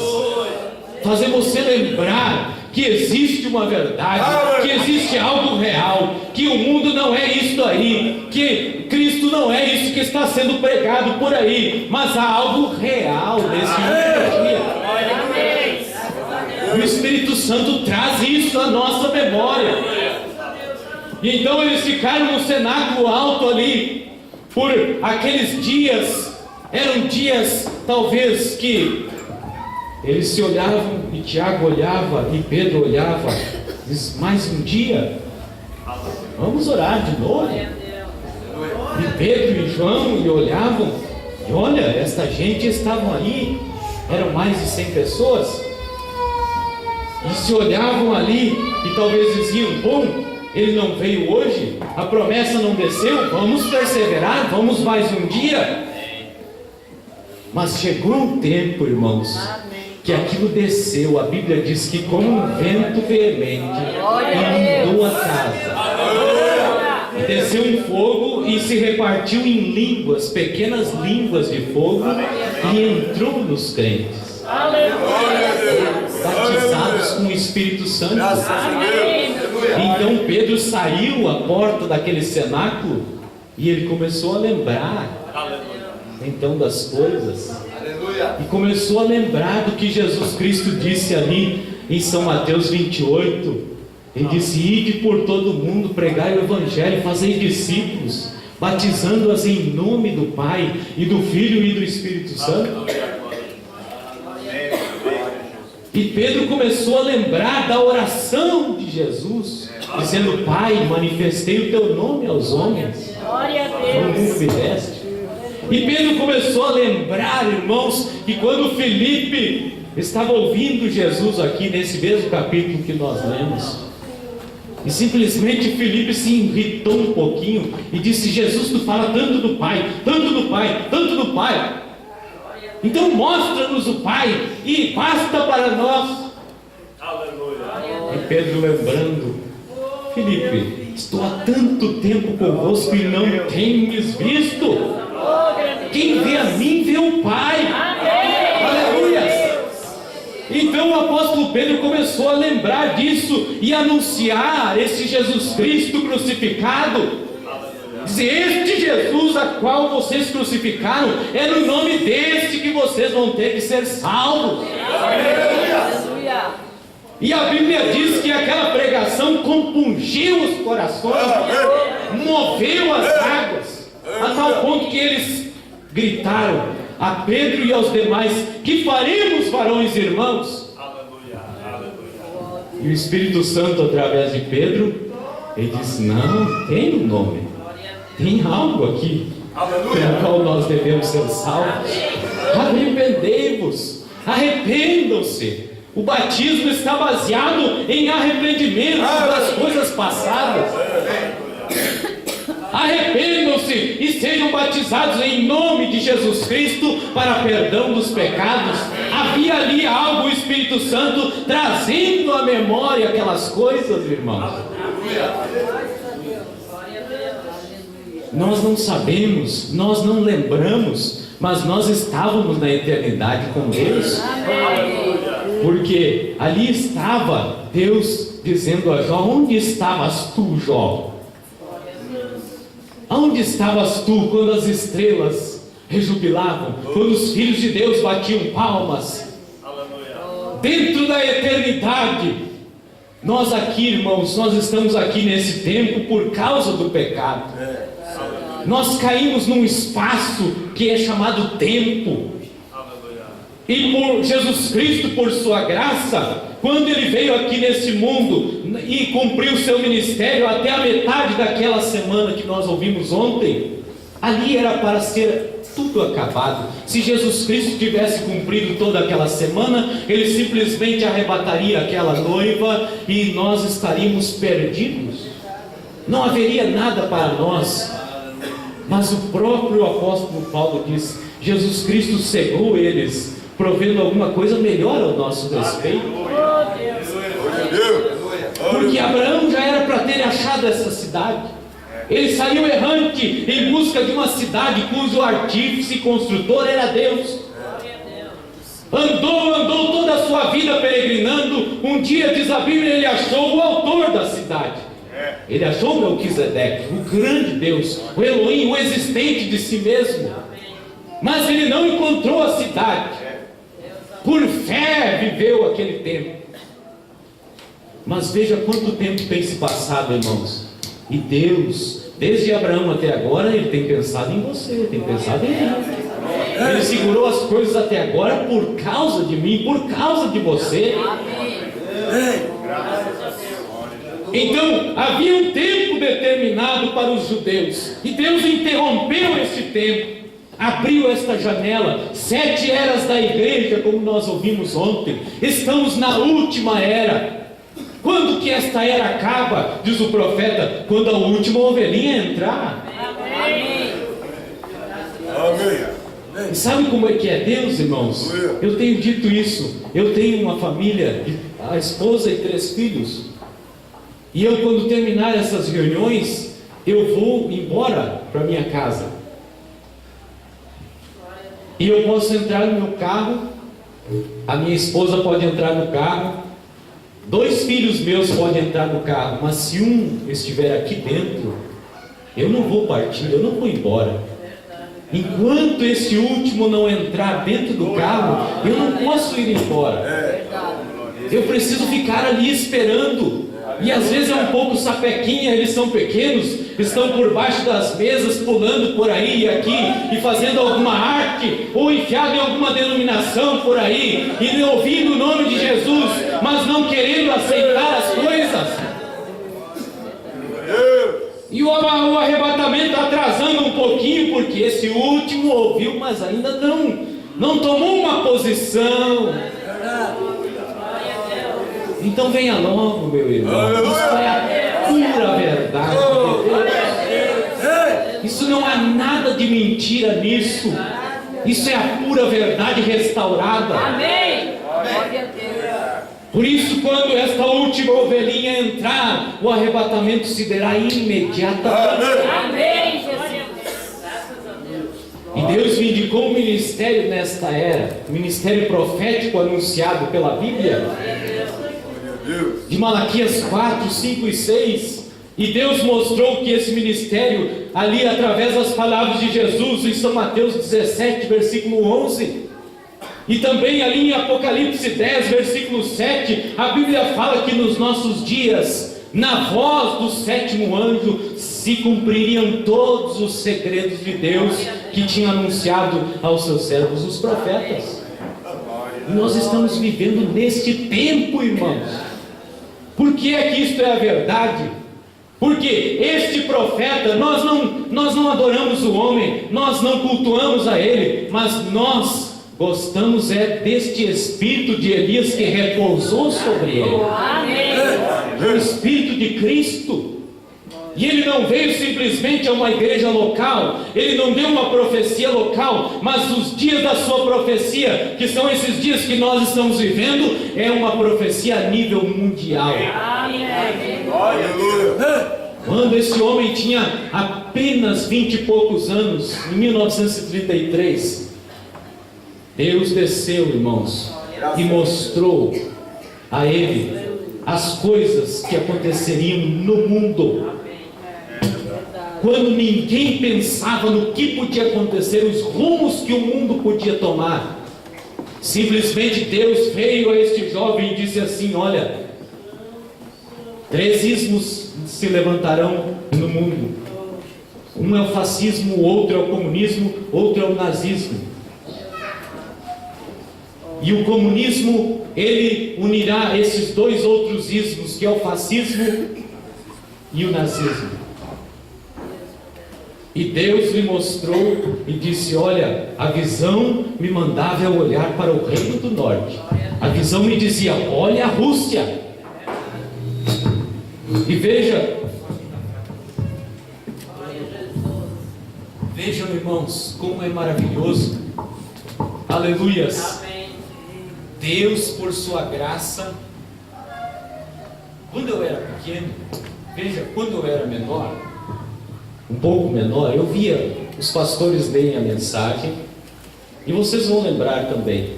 fazer você lembrar que existe uma verdade, que existe algo real, que o mundo não é isso aí, que Cristo não é isso que está sendo pregado por aí, mas há algo real nesse último dia. O Espírito Santo traz isso à nossa memória. E então eles ficaram no cenáculo alto ali por aqueles dias. Eram dias talvez que eles se olhavam, e Tiago olhava, e Pedro olhava, diz, mais um dia, vamos orar de novo. E Pedro e João olhavam, e olha, esta gente estavam ali, eram mais de 100 pessoas, e se olhavam ali, e talvez diziam, bom, ele não veio hoje, a promessa não desceu, vamos perseverar, vamos mais um dia. Mas chegou um tempo, irmãos, que aquilo desceu. A Bíblia diz que como um vento veemente inundou a casa, desceu um fogo e se repartiu em línguas, pequenas línguas de fogo, e entrou nos crentes, batizando batizados com o Espírito Santo. Graças a Deus. Então Pedro saiu à porta daquele cenáculo e ele começou a lembrar então das coisas. Aleluia. E começou a lembrar do que Jesus Cristo disse ali em São Mateus 28. Ele disse: ide por todo o mundo, pregai o Evangelho, fazei discípulos, batizando-as em nome do Pai, e do Filho e do Espírito Santo. E Pedro começou a lembrar da oração de Jesus, dizendo: Pai, manifestei o teu nome aos homens, no mundo me deste. E Pedro começou a lembrar, irmãos, que quando Filipe estava ouvindo Jesus aqui nesse mesmo capítulo que nós lemos, e simplesmente Filipe se irritou um pouquinho e disse: Jesus, tu fala tanto do Pai, tanto do Pai, tanto do Pai, então mostra-nos o Pai e basta para nós. E Pedro lembrando: Filipe, estou há tanto tempo convosco e não tenho visto. Quem vê a mim vê o Pai. Aleluia. Então o apóstolo Pedro começou a lembrar disso e anunciar esse Jesus Cristo crucificado. Dizer: este Jesus a qual vocês crucificaram, é no nome deste que vocês vão ter que ser salvos. E a Bíblia diz que aquela pregação compungiu os corações, moveu as águas, a tal ponto que eles gritaram a Pedro e aos demais: que faremos, varões e irmãos? E o Espírito Santo, através de Pedro, ele disse: não, tem um nome, tem algo aqui pelo qual nós devemos ser salvos. Arrependei-vos, arrependam-se. O batismo está baseado em arrependimento das coisas passadas. Arrependam-se e sejam batizados em nome de Jesus Cristo para perdão dos pecados. Havia ali algo, o Espírito Santo trazendo à memória aquelas coisas, irmãos. Nós não sabemos, nós não lembramos, mas nós estávamos na eternidade com Deus. Porque ali estava Deus dizendo a Jó: onde estavas tu, Jó? Aonde estavas tu quando as estrelas rejubilavam, quando os filhos de Deus batiam palmas? Dentro da eternidade. Nós aqui, irmãos, nós estamos aqui nesse tempo por causa do pecado. Nós caímos num espaço que é chamado tempo. E por Jesus Cristo, por sua graça, quando Ele veio aqui nesse mundo e cumpriu o seu ministério até a metade daquela semana que nós ouvimos ontem, ali era para ser tudo acabado. Se Jesus Cristo tivesse cumprido toda aquela semana, Ele simplesmente arrebataria aquela noiva e nós estaríamos perdidos. Não haveria nada para nós. Mas o próprio apóstolo Paulo diz: Jesus Cristo cegou eles, provendo alguma coisa melhor ao nosso respeito. Porque Abraão já era para ter achado essa cidade. Ele saiu errante em busca de uma cidade cujo artífice e construtor era Deus. Andou toda a sua vida peregrinando. Um dia, diz a Bíblia, ele achou o autor da cidade. Ele achou Melquisedeque, o grande Deus, o Elohim, o existente de si mesmo. Mas ele não encontrou a cidade. Por fé viveu aquele tempo. Mas veja quanto tempo tem se passado, irmãos. E Deus, desde Abraão até agora, Ele tem pensado em você, tem pensado em mim. Ele segurou as coisas até agora por causa de mim, por causa de você. Então, havia um tempo determinado para os judeus, e Deus interrompeu este tempo. Abriu esta janela, 7 eras da igreja, como nós ouvimos ontem. Estamos na última era. Quando que esta era acaba? Diz o profeta: quando a última ovelhinha entrar. Amém. E sabe como é que é Deus, irmãos? Eu tenho dito isso. Eu tenho uma família, a esposa e 3 filhos. E eu, quando terminar essas reuniões, eu vou embora para minha casa. E eu posso entrar no meu carro, a minha esposa pode entrar no carro, 2 filhos meus podem entrar no carro, mas se um estiver aqui dentro, eu não vou partir, eu não vou embora. Enquanto esse último não entrar dentro do carro, eu não posso ir embora. Eu preciso ficar ali esperando. E às vezes é um pouco sapequinha, eles são pequenos, estão por baixo das mesas, pulando por aí e aqui, e fazendo alguma arte, ou enfiado em alguma denominação por aí, e ouvindo o nome de Jesus, mas não querendo aceitar as coisas. E o arrebatamento atrasando um pouquinho, porque esse último ouviu, mas ainda não tomou uma posição. Então venha logo, meu irmão. Isso é a pura verdade. Isso não há nada de mentira nisso. Isso é a pura verdade restaurada. Amém. Glória a Deus. Por isso, quando esta última ovelhinha entrar, o arrebatamento se dará imediatamente. Amém, Jesus. E Deus vindicou um ministério nesta era, o ministério profético anunciado pela Bíblia, de Malaquias 4, 5 e 6. E Deus mostrou que esse ministério, ali através das palavras de Jesus, em São Mateus 17, versículo 11, e também ali em Apocalipse 10, versículo 7, a Bíblia fala que nos nossos dias, na voz do 7º anjo, se cumpririam todos os segredos de Deus que tinha anunciado aos seus servos, os profetas. E nós estamos vivendo neste tempo, irmãos. Por que é que isto é a verdade? Porque este profeta, nós não adoramos o homem, nós não cultuamos a ele, mas nós gostamos deste espírito de Elias que repousou sobre ele. Amém. O espírito de Cristo. E ele não veio simplesmente a uma igreja local, ele não deu uma profecia local, mas os dias da sua profecia, que são esses dias que nós estamos vivendo, é uma profecia a nível mundial. Amém. Quando esse homem tinha apenas 20 e poucos anos, em 1933, Deus desceu, irmãos, e mostrou a ele as coisas que aconteceriam no mundo. Quando ninguém pensava no que podia acontecer, os rumos que o mundo podia tomar, simplesmente Deus veio a este jovem e disse assim: olha, 3 ismos se levantarão no mundo. Um é o fascismo, outro é o comunismo, outro é o nazismo. E o comunismo, ele unirá esses 2 outros ismos, que é o fascismo e o nazismo. E Deus lhe mostrou e disse: olha, a visão me mandava eu olhar para o reino do norte. A visão me dizia: olha a Rússia. E vejam, irmãos, como é maravilhoso. Aleluias. Deus, por sua graça, quando eu era pequeno, veja, quando eu era menor, um pouco menor, eu via os pastores lerem a mensagem, e vocês vão lembrar também.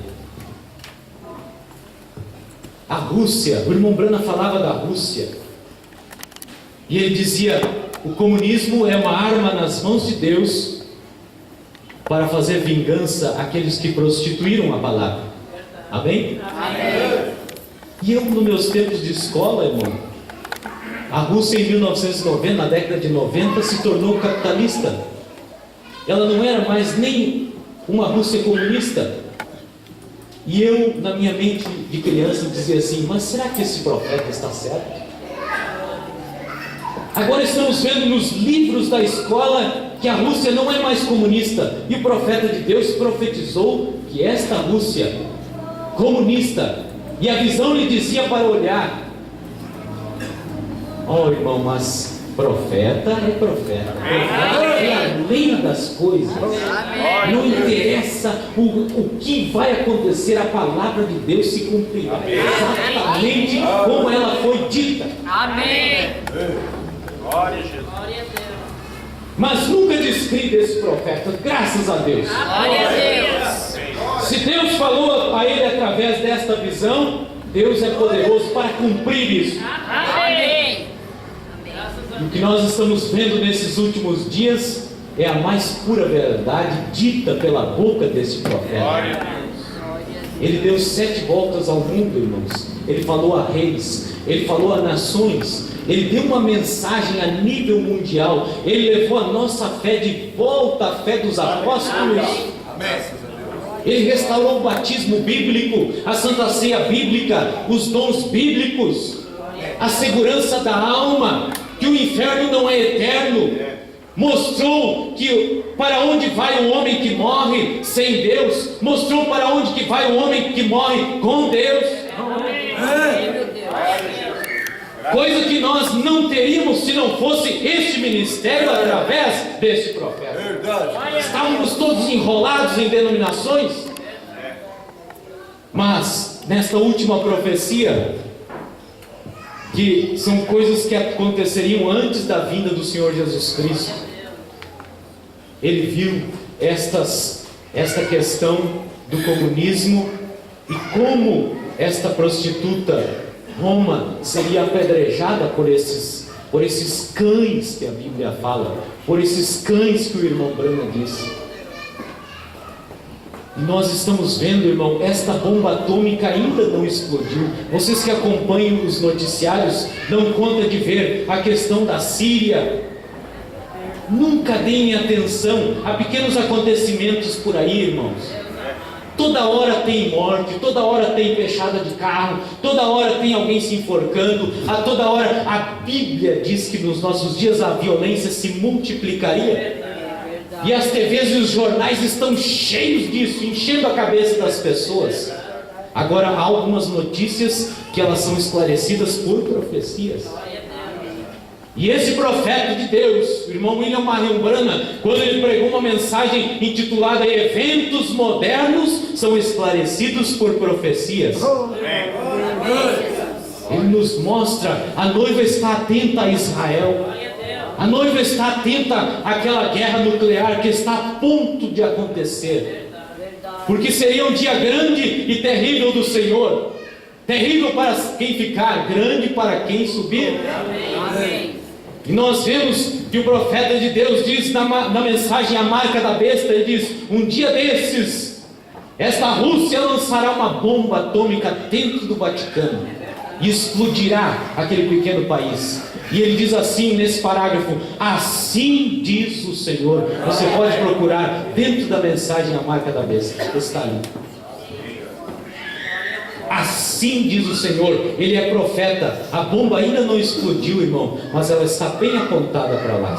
A Rússia, o irmão Brana falava da Rússia, e ele dizia: o comunismo é uma arma nas mãos de Deus para fazer vingança àqueles que prostituíram a palavra. Amém? Amém. E eu, nos meus tempos de escola, irmão, a Rússia em 1990, na década de 90, se tornou capitalista. Ela não era mais nem uma Rússia comunista. E eu, na minha mente de criança, dizia assim: mas será que esse profeta está certo? Agora estamos vendo nos livros da escola que a Rússia não é mais comunista. E o profeta de Deus profetizou que esta Rússia comunista, e a visão lhe dizia para olhar. Oh, irmão, mas profeta é profeta. Profeta é além das coisas. Não interessa o que vai acontecer, a palavra de Deus se cumprirá exatamente como ela foi dita. Amém. Glória a Jesus. Mas nunca descri desse profeta, graças a Deus. Glória a Deus. Se Deus falou a ele através desta visão, Deus é poderoso para cumprir isso. Amém. E o que nós estamos vendo nesses últimos dias é a mais pura verdade dita pela boca desse profeta. Ele deu 7 voltas ao mundo, irmãos. Ele falou a reis, ele falou a nações, ele deu uma mensagem a nível mundial. Ele levou a nossa fé de volta à fé dos apóstolos. Ele restaurou o batismo bíblico, a santa ceia bíblica, os dons bíblicos, a segurança da alma, que o inferno não é eterno. Mostrou que para onde vai o homem que morre sem Deus, mostrou para onde que vai o homem que morre com Deus. Coisa que nós não teríamos se não fosse este ministério através deste profeta. Estávamos todos enrolados em denominações, mas nesta última profecia, que são coisas que aconteceriam antes da vinda do Senhor Jesus Cristo, ele viu esta questão do comunismo e como esta prostituta Roma seria apedrejada por esses cães que a Bíblia fala, por esses cães que o irmão Branham disse. E nós estamos vendo, irmão, esta bomba atômica ainda não explodiu. Vocês que acompanham os noticiários dão conta de ver a questão da Síria. Nunca deem atenção a pequenos acontecimentos por aí, irmãos. Toda hora tem morte, toda hora tem fechada de carro, toda hora tem alguém se enforcando, a toda hora a Bíblia diz que nos nossos dias a violência se multiplicaria. E as TVs e os jornais estão cheios disso, enchendo a cabeça das pessoas. Agora há algumas notícias que elas são esclarecidas por profecias. E esse profeta de Deus, o irmão William Marion Branham, quando ele pregou uma mensagem intitulada Eventos Modernos são esclarecidos por profecias, ele nos mostra: a noiva está atenta a Israel, a noiva está atenta àquela guerra nuclear que está a ponto de acontecer, porque seria um dia grande e terrível do Senhor, terrível para quem ficar, grande para quem subir. Amém. E nós vemos que o profeta de Deus diz na mensagem A Marca da Besta, ele diz: um dia desses, esta Rússia lançará uma bomba atômica dentro do Vaticano e explodirá aquele pequeno país. E ele diz assim nesse parágrafo: assim diz o Senhor. Você pode procurar dentro da mensagem A Marca da Besta, está ali. Assim diz o Senhor. Ele é profeta. A bomba ainda não explodiu, irmão, mas ela está bem apontada para lá.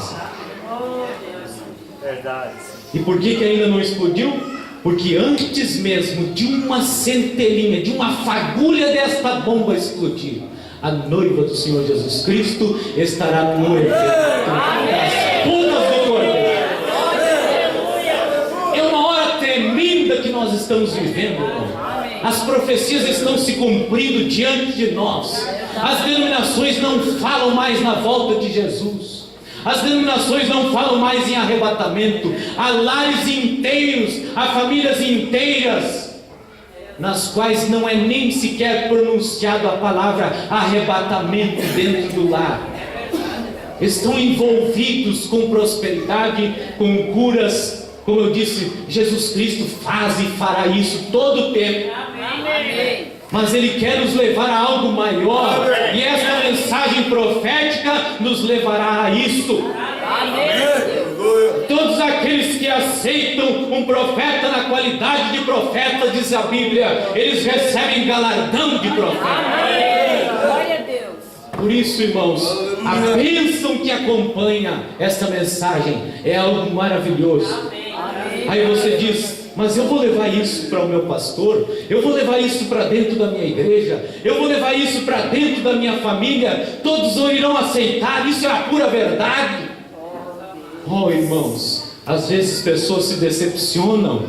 Verdade. E por que ainda não explodiu? Porque antes mesmo de uma centelhinha, de uma fagulha desta bomba explodir, a noiva do Senhor Jesus Cristo estará noiva das bodas do Cordeiro. É uma hora tremenda que nós estamos vivendo, irmão. As profecias estão se cumprindo diante de nós. As denominações não falam mais na volta de Jesus. As denominações não falam mais em arrebatamento. Há lares inteiros, há famílias inteiras, nas quais não é nem sequer pronunciado a palavra arrebatamento dentro do lar. Estão envolvidos com prosperidade, com curas. Como eu disse, Jesus Cristo faz e fará isso todo o tempo. Amém. Mas Ele quer nos levar a algo maior. E esta mensagem profética nos levará a isso. Amém. Todos aqueles que aceitam um profeta na qualidade de profeta, diz a Bíblia, eles recebem galardão de profeta. Amém. Glória a Deus. Por isso, irmãos, a bênção que acompanha esta mensagem é algo maravilhoso. Aí você diz: mas eu vou levar isso para o meu pastor, eu vou levar isso para dentro da minha igreja, eu vou levar isso para dentro da minha família, todos irão aceitar, isso é a pura verdade. Oh, irmãos, às vezes pessoas se decepcionam,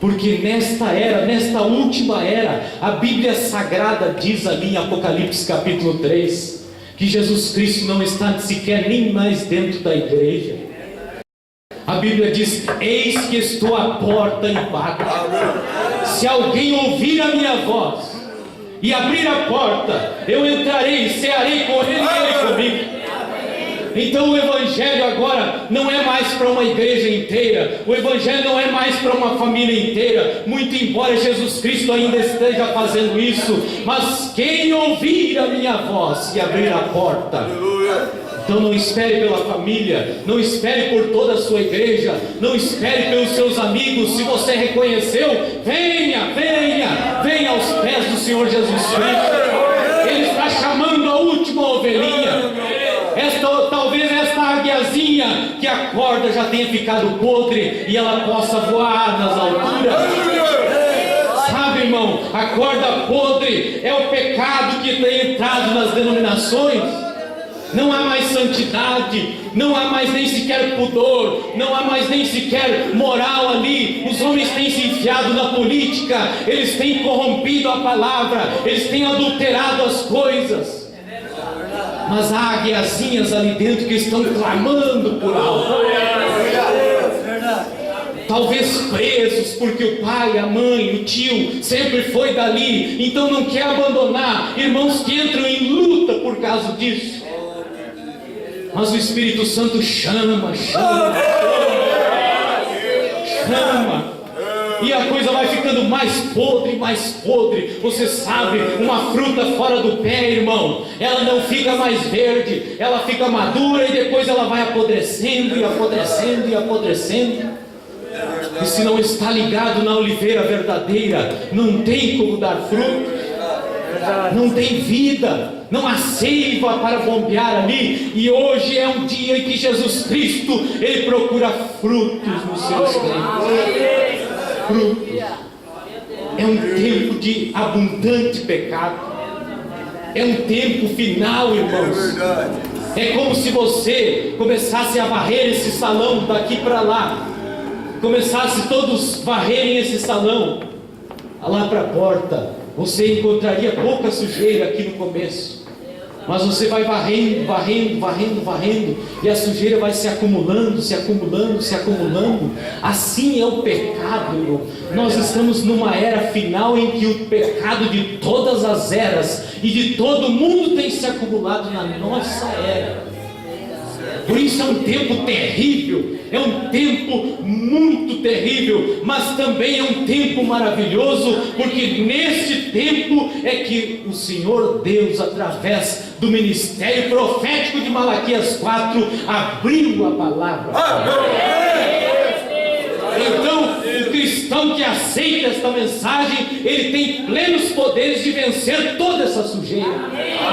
porque nesta era, nesta última era, a Bíblia Sagrada diz ali em Apocalipse capítulo 3, que Jesus Cristo não está sequer nem mais dentro da igreja. A Bíblia diz: eis que estou à porta e bato. Se alguém ouvir a minha voz e abrir a porta, eu entrarei, cearei com ele e ele comigo. Então o Evangelho agora não é mais para uma igreja inteira, o Evangelho não é mais para uma família inteira, muito embora Jesus Cristo ainda esteja fazendo isso, mas quem ouvir a minha voz e abrir a porta. Então não espere pela família, não espere por toda a sua igreja, não espere pelos seus amigos. Se você reconheceu, venha, venha, venha aos pés do Senhor Jesus Cristo. Ele está chamando a última ovelhinha. Talvez esta águiazinha que a corda já tenha ficado podre e ela possa voar nas alturas. Sabe, irmão, a corda podre é o pecado que tem entrado nas denominações. Não há mais santidade, não há mais nem sequer pudor, não há mais nem sequer moral ali. Os homens têm se enfiado na política, eles têm corrompido a palavra, eles têm adulterado as coisas. Mas há águiazinhas ali dentro que estão clamando por algo. Talvez presos porque o pai, a mãe, o tio sempre foi dali, então não quer abandonar. Irmãos que entram em luta por causa disso. Mas o Espírito Santo chama. E a coisa vai ficando mais podre, mais podre. Você sabe, uma fruta fora do pé, irmão, ela não fica mais verde, ela fica madura e depois ela vai apodrecendo e apodrecendo e apodrecendo. E se não está ligado na oliveira verdadeira, não tem como dar fruto. Não tem vida, não há seiva para bombear ali. E hoje é um dia em que Jesus Cristo, Ele procura frutos nos seus crentes. Frutos. É um tempo de abundante pecado. É um tempo final, irmãos. É como se você começasse a varrer esse salão daqui para lá. Começasse todos varrerem esse salão lá para a porta. Você encontraria pouca sujeira aqui no começo, mas você vai varrendo, varrendo, varrendo, varrendo, e a sujeira vai se acumulando, se acumulando, se acumulando. Assim é o pecado, irmão. Nós estamos numa era final em que o pecado de todas as eras e de todo mundo tem se acumulado na nossa era. Por isso é um tempo terrível, é um tempo muito terrível, mas também é um tempo maravilhoso, porque neste tempo é que o Senhor Deus, através do ministério profético de Malaquias 4, abriu a palavra. Então, o cristão que aceita esta mensagem, ele tem plenos poderes de vencer toda essa sujeira.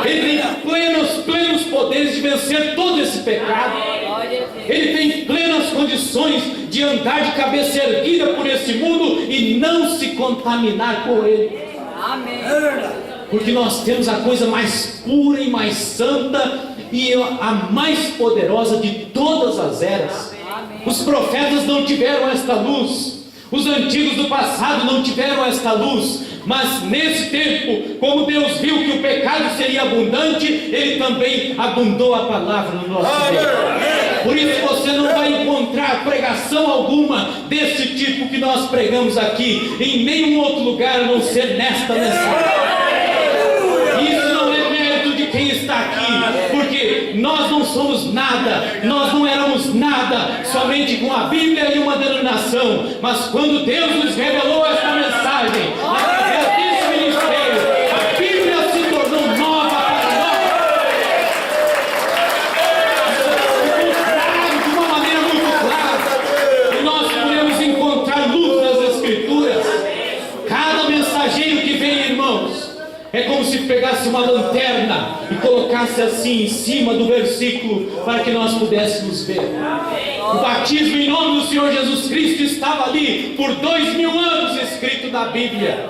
Ele tem plenos poderes de vencer todo esse pecado. Ele tem plenas condições de andar de cabeça erguida por esse mundo e não se contaminar com ele. Porque nós temos a coisa mais pura e mais santa e a mais poderosa de todas as eras. Os profetas não tiveram esta luz, os antigos do passado não tiveram esta luz, mas nesse tempo, como Deus viu que o pecado seria abundante, Ele também abundou a palavra no nosso meio. Por isso você não vai encontrar pregação alguma desse tipo que nós pregamos aqui em nenhum outro lugar a não ser nesta mensagem. Isso não é mérito de quem está aqui, porque nós não somos nada, nós não éramos nada, somente com a Bíblia e uma denominação. Mas quando Deus nos revelou esta mensagem, através desse ministério, a Bíblia se tornou nova para nós. De uma maneira muito clara, e nós podemos encontrar luz nas Escrituras. Cada mensageiro que vem, irmãos, é como se pegasse uma lanterna e colocasse assim em cima do versículo para que nós pudéssemos ver. O batismo em nome do Senhor Jesus Cristo estava ali por 2000 anos escrito na Bíblia.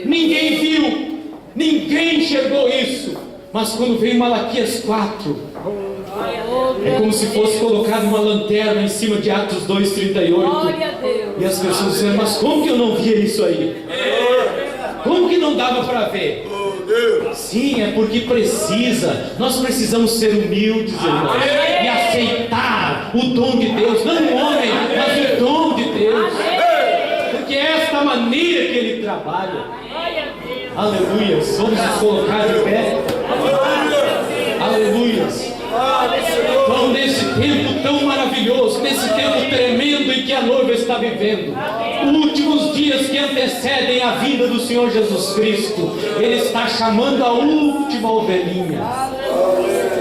Ninguém viu, ninguém enxergou isso. Mas quando veio Malaquias 4, é como se fosse colocado uma lanterna em cima de Atos 2:38. E as pessoas disseram, mas como que eu não via isso aí? Como que não dava para ver? Sim, é porque precisa. Nós precisamos ser humildes, irmãos, e aceitar o dom de Deus, não o homem, mas o dom de Deus, porque é esta maneira que Ele trabalha. Aleluias. Vamos nos colocar de pé. Aleluias. Então, nesse tempo tão maravilhoso, nesse tempo tremendo em que a noiva está vivendo, últimos dias que antecedem a vinda do Senhor Jesus Cristo, Ele está chamando a última ovelhinha.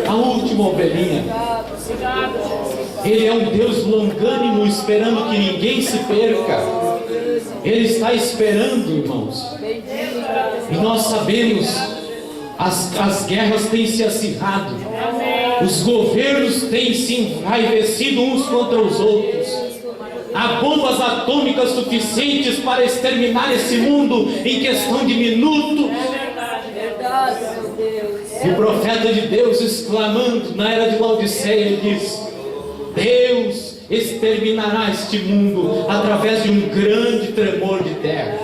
A última ovelhinha. Ele é um Deus longânimo, esperando que ninguém se perca. Ele está esperando, irmãos. E nós sabemos, as guerras têm se acirrado, os governos têm se enraivecido uns contra os outros. Há bombas atômicas suficientes para exterminar esse mundo em questão de minutos. E o profeta de Deus, exclamando na era de Laodiceia, diz: Deus exterminará este mundo através de um grande tremor de terra,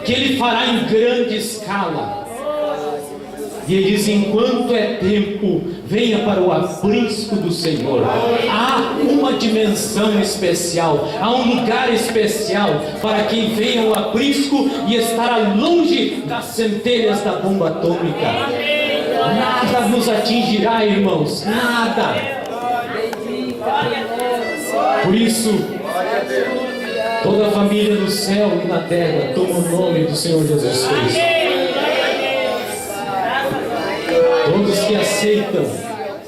que Ele fará em grande escala. E Ele diz: enquanto é tempo, venha para o aprisco do Senhor. Há uma dimensão especial, há um lugar especial para quem venha ao aprisco e estará longe das centelhas da bomba atômica. Nada nos atingirá, irmãos, nada. Por isso, toda a família no céu e na terra toma o nome do Senhor Jesus Cristo. Todos que aceitam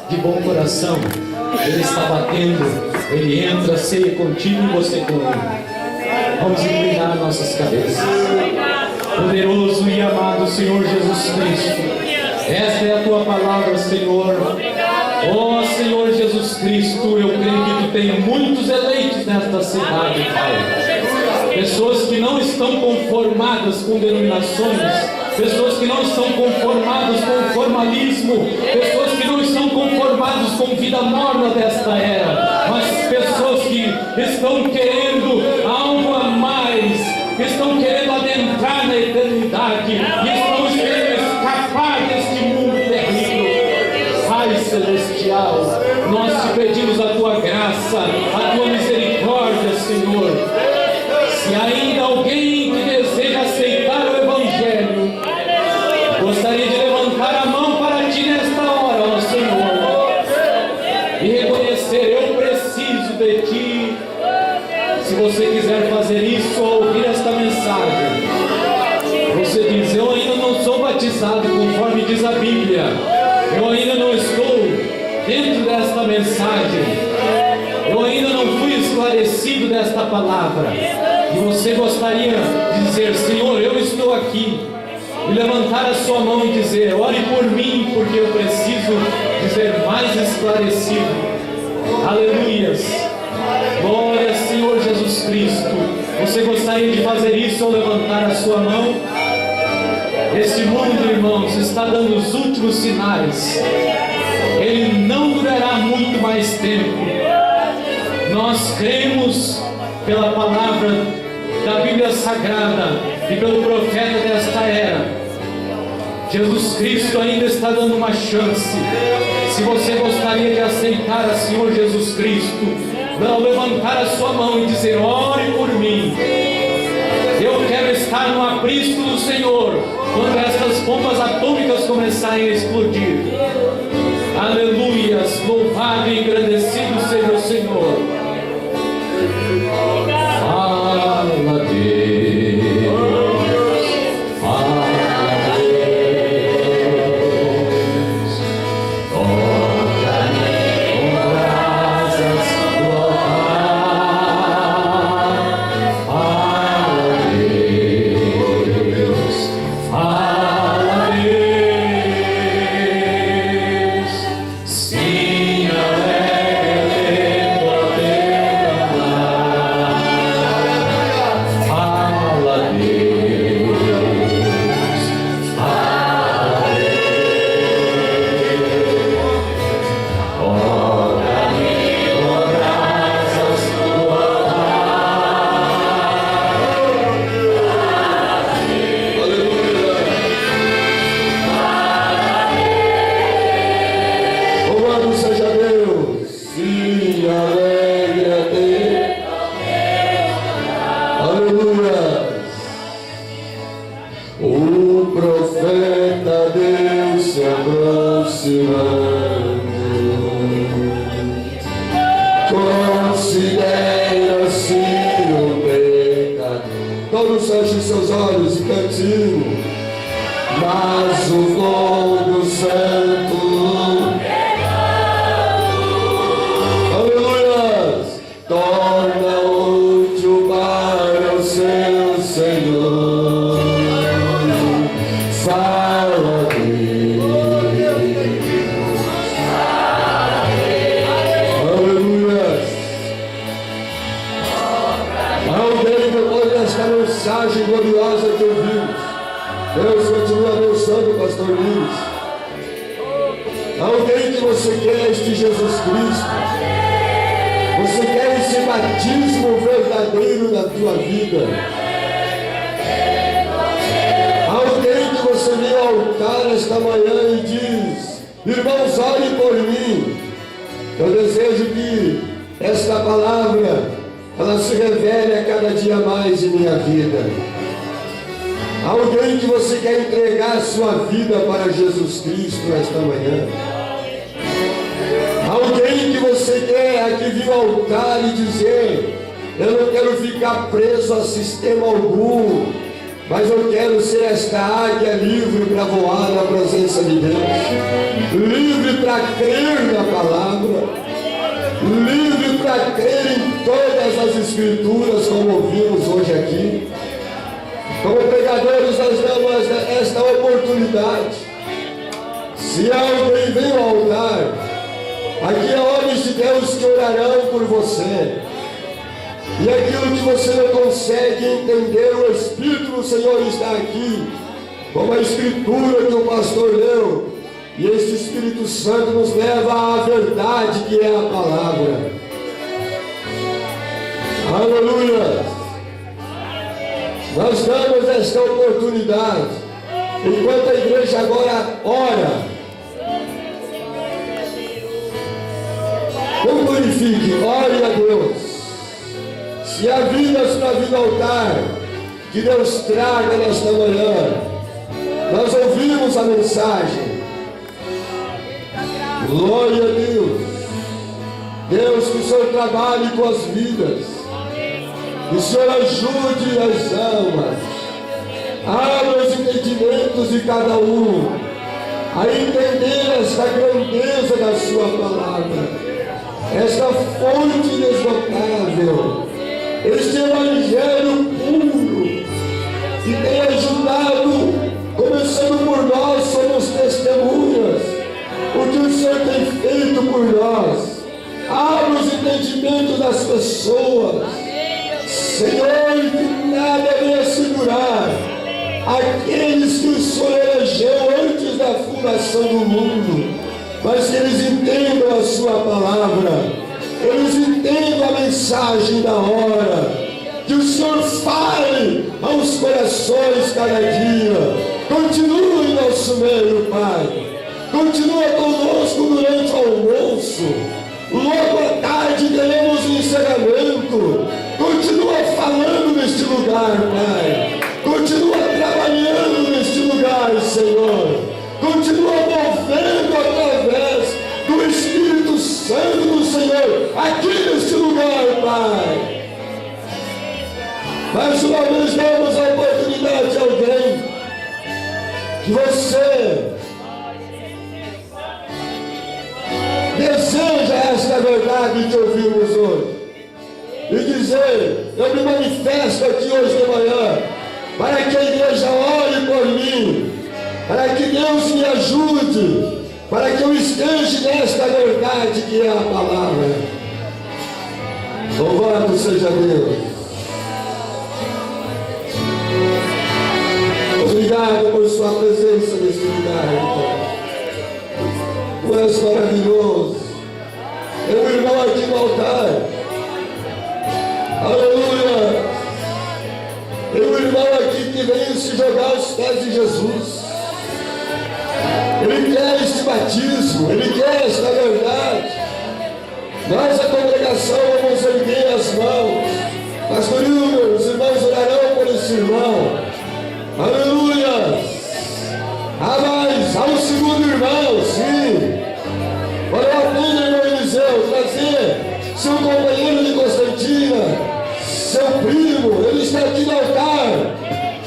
de bom coração, Ele está batendo, Ele entra, ceia contigo e você com Ele. Vamos inclinar nossas cabeças. Poderoso e amado Senhor Jesus Cristo, esta é a Tua palavra, Senhor. Ó Senhor Jesus Cristo, eu creio que Tu tem muitos eleitos nesta cidade, Pai. Pessoas que não estão conformadas com denominações, pessoas que não estão conformadas com o formalismo, pessoas que não estão conformadas com vida morna desta era, mas pessoas que estão querendo algo a mais, que estão querendo adentrar na eternidade, e estão querendo escapar deste mundo terrível. Pai Celestial, nós te pedimos a Tua graça, a Tua misericórdia, Senhor. Se ainda alguém que deseja aceitar o Evangelho, gostaria de levantar a mão para Ti nesta hora, ó Senhor, e reconhecer: eu preciso de Ti. Se você quiser fazer isso ao ouvir esta mensagem, você diz: eu ainda não sou batizado conforme diz a Bíblia, eu ainda não estou dentro desta mensagem, eu ainda não fui esclarecido desta palavra, e você gostaria de dizer: Senhor, eu estou aqui, e levantar a sua mão e dizer: ore por mim, porque eu preciso ser mais esclarecido. Aleluias. Glória, Senhor Jesus Cristo. Você gostaria de fazer isso ao levantar a sua mão? Este mundo, irmãos, está dando os últimos sinais. Ele não durará muito mais tempo. Nós cremos pela palavra da Bíblia Sagrada e pelo profeta desta era. Jesus Cristo ainda está dando uma chance. Se você gostaria de aceitar a Senhor Jesus Cristo, não levantar a sua mão e dizer: ore por mim, eu quero estar no aprisco do Senhor quando estas bombas atômicas começarem a explodir. Aleluias, louvado e engrandecido seja o Senhor. Fala, Deus, fala, Deus, toca-me com brasas do altar. Fala, Deus, fala, Deus, sim, alegre tua Louvado seja Deus. Sim, alegre a Deus. Aleluia. O vacilando. Considera-se um pecador. Todos fechem seus olhos e cantinho. Mas o dom do Santo, aleluia, torna útil para o seu Senhor. Fala Deus, aleluia. Alguém depois desta mensagem gloriosa que ouvimos, Deus continua abençoando o pastor Luiz. Alguém que você quer este Jesus Cristo, você quer esse batismo verdadeiro na tua vida. Alguém que você vem ao altar esta manhã e diz: irmãos, orem por mim. Eu desejo que esta palavra ela se revele a cada dia mais em minha vida. Alguém que você quer entregar a sua vida para Jesus Cristo nesta manhã. Alguém que você quer aqui vir ao altar e dizer: eu não quero ficar preso a sistema algum, mas eu quero ser esta águia livre para voar na presença de Deus, livre para crer na palavra, livre para crer em todas as escrituras, como ouvimos hoje aqui. Como pregadores, nós damos esta oportunidade. Se alguém vem ao altar, aqui há homens de Deus que orarão por você. E aquilo que você não consegue entender, o Espírito do Senhor está aqui, como a Escritura que o pastor leu. E este Espírito Santo nos leva à verdade que é a palavra. Aleluia! Nós damos esta oportunidade, enquanto a igreja agora ora. Não glorifique, ore a Deus. Se há vidas para vir ao altar, que Deus traga nesta manhã. Nós ouvimos a mensagem. Glória a Deus. Deus, que o Senhor trabalhe com as vidas. Que o Senhor ajude as almas, abra os entendimentos de cada um, a entender esta grandeza da sua palavra, esta fonte inesgotável, este evangelho puro, que tem ajudado, começando por nós, somos testemunhas, o que o Senhor tem feito por nós. Abra os entendimentos das pessoas, Senhor, que nada venha segurar aqueles que o Senhor elegeu antes da fundação do mundo, mas que eles entendam a sua palavra, eles entendam a mensagem da hora, que o Senhor fale aos corações cada dia. Continue em nosso meio, Pai, continua conosco durante o almoço, logo à tarde teremos o encerramento. Continua falando neste lugar, Pai. Continua trabalhando neste lugar, Senhor. Continua movendo através do Espírito Santo do Senhor aqui neste lugar, Pai. Mais uma vez damos a oportunidade a alguém que você deseja esta verdade que ouvimos hoje. E dizer: eu me manifesto aqui hoje de manhã, para que a igreja ore por mim, para que Deus me ajude, para que eu esteja nesta verdade que é a palavra. Louvado seja Deus. Obrigado por sua presença neste lugar, Pai. Tu és maravilhoso. Meu irmão aqui no altar, aleluia. Meu irmão aqui que veio se jogar aos pés de Jesus. Ele quer este batismo, ele quer esta verdade. Nós, a congregação, vamos erguer as mãos. Pastorinho, os irmãos orarão por esse irmão. Aleluia. Ah, mas há um segundo irmão, sim. seu primo, ele está aqui no altar.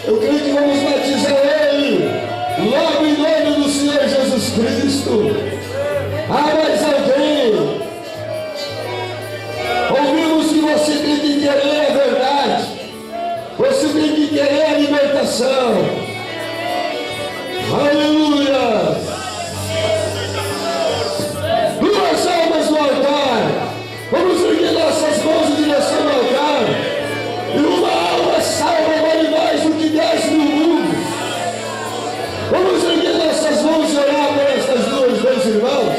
Eu creio que vamos batizar ele, logo em nome do Senhor Jesus Cristo. Há mais alguém? Ouvimos que você tem que querer a verdade, você tem que querer a libertação. Aleluia! Duas almas no altar. Vamos erguer nossas mãos em direção ao altar. E uma alma salva vale mais do que 10 mil mundos. Vamos erguer nossas mãos e orar por estas duas, meus irmãos.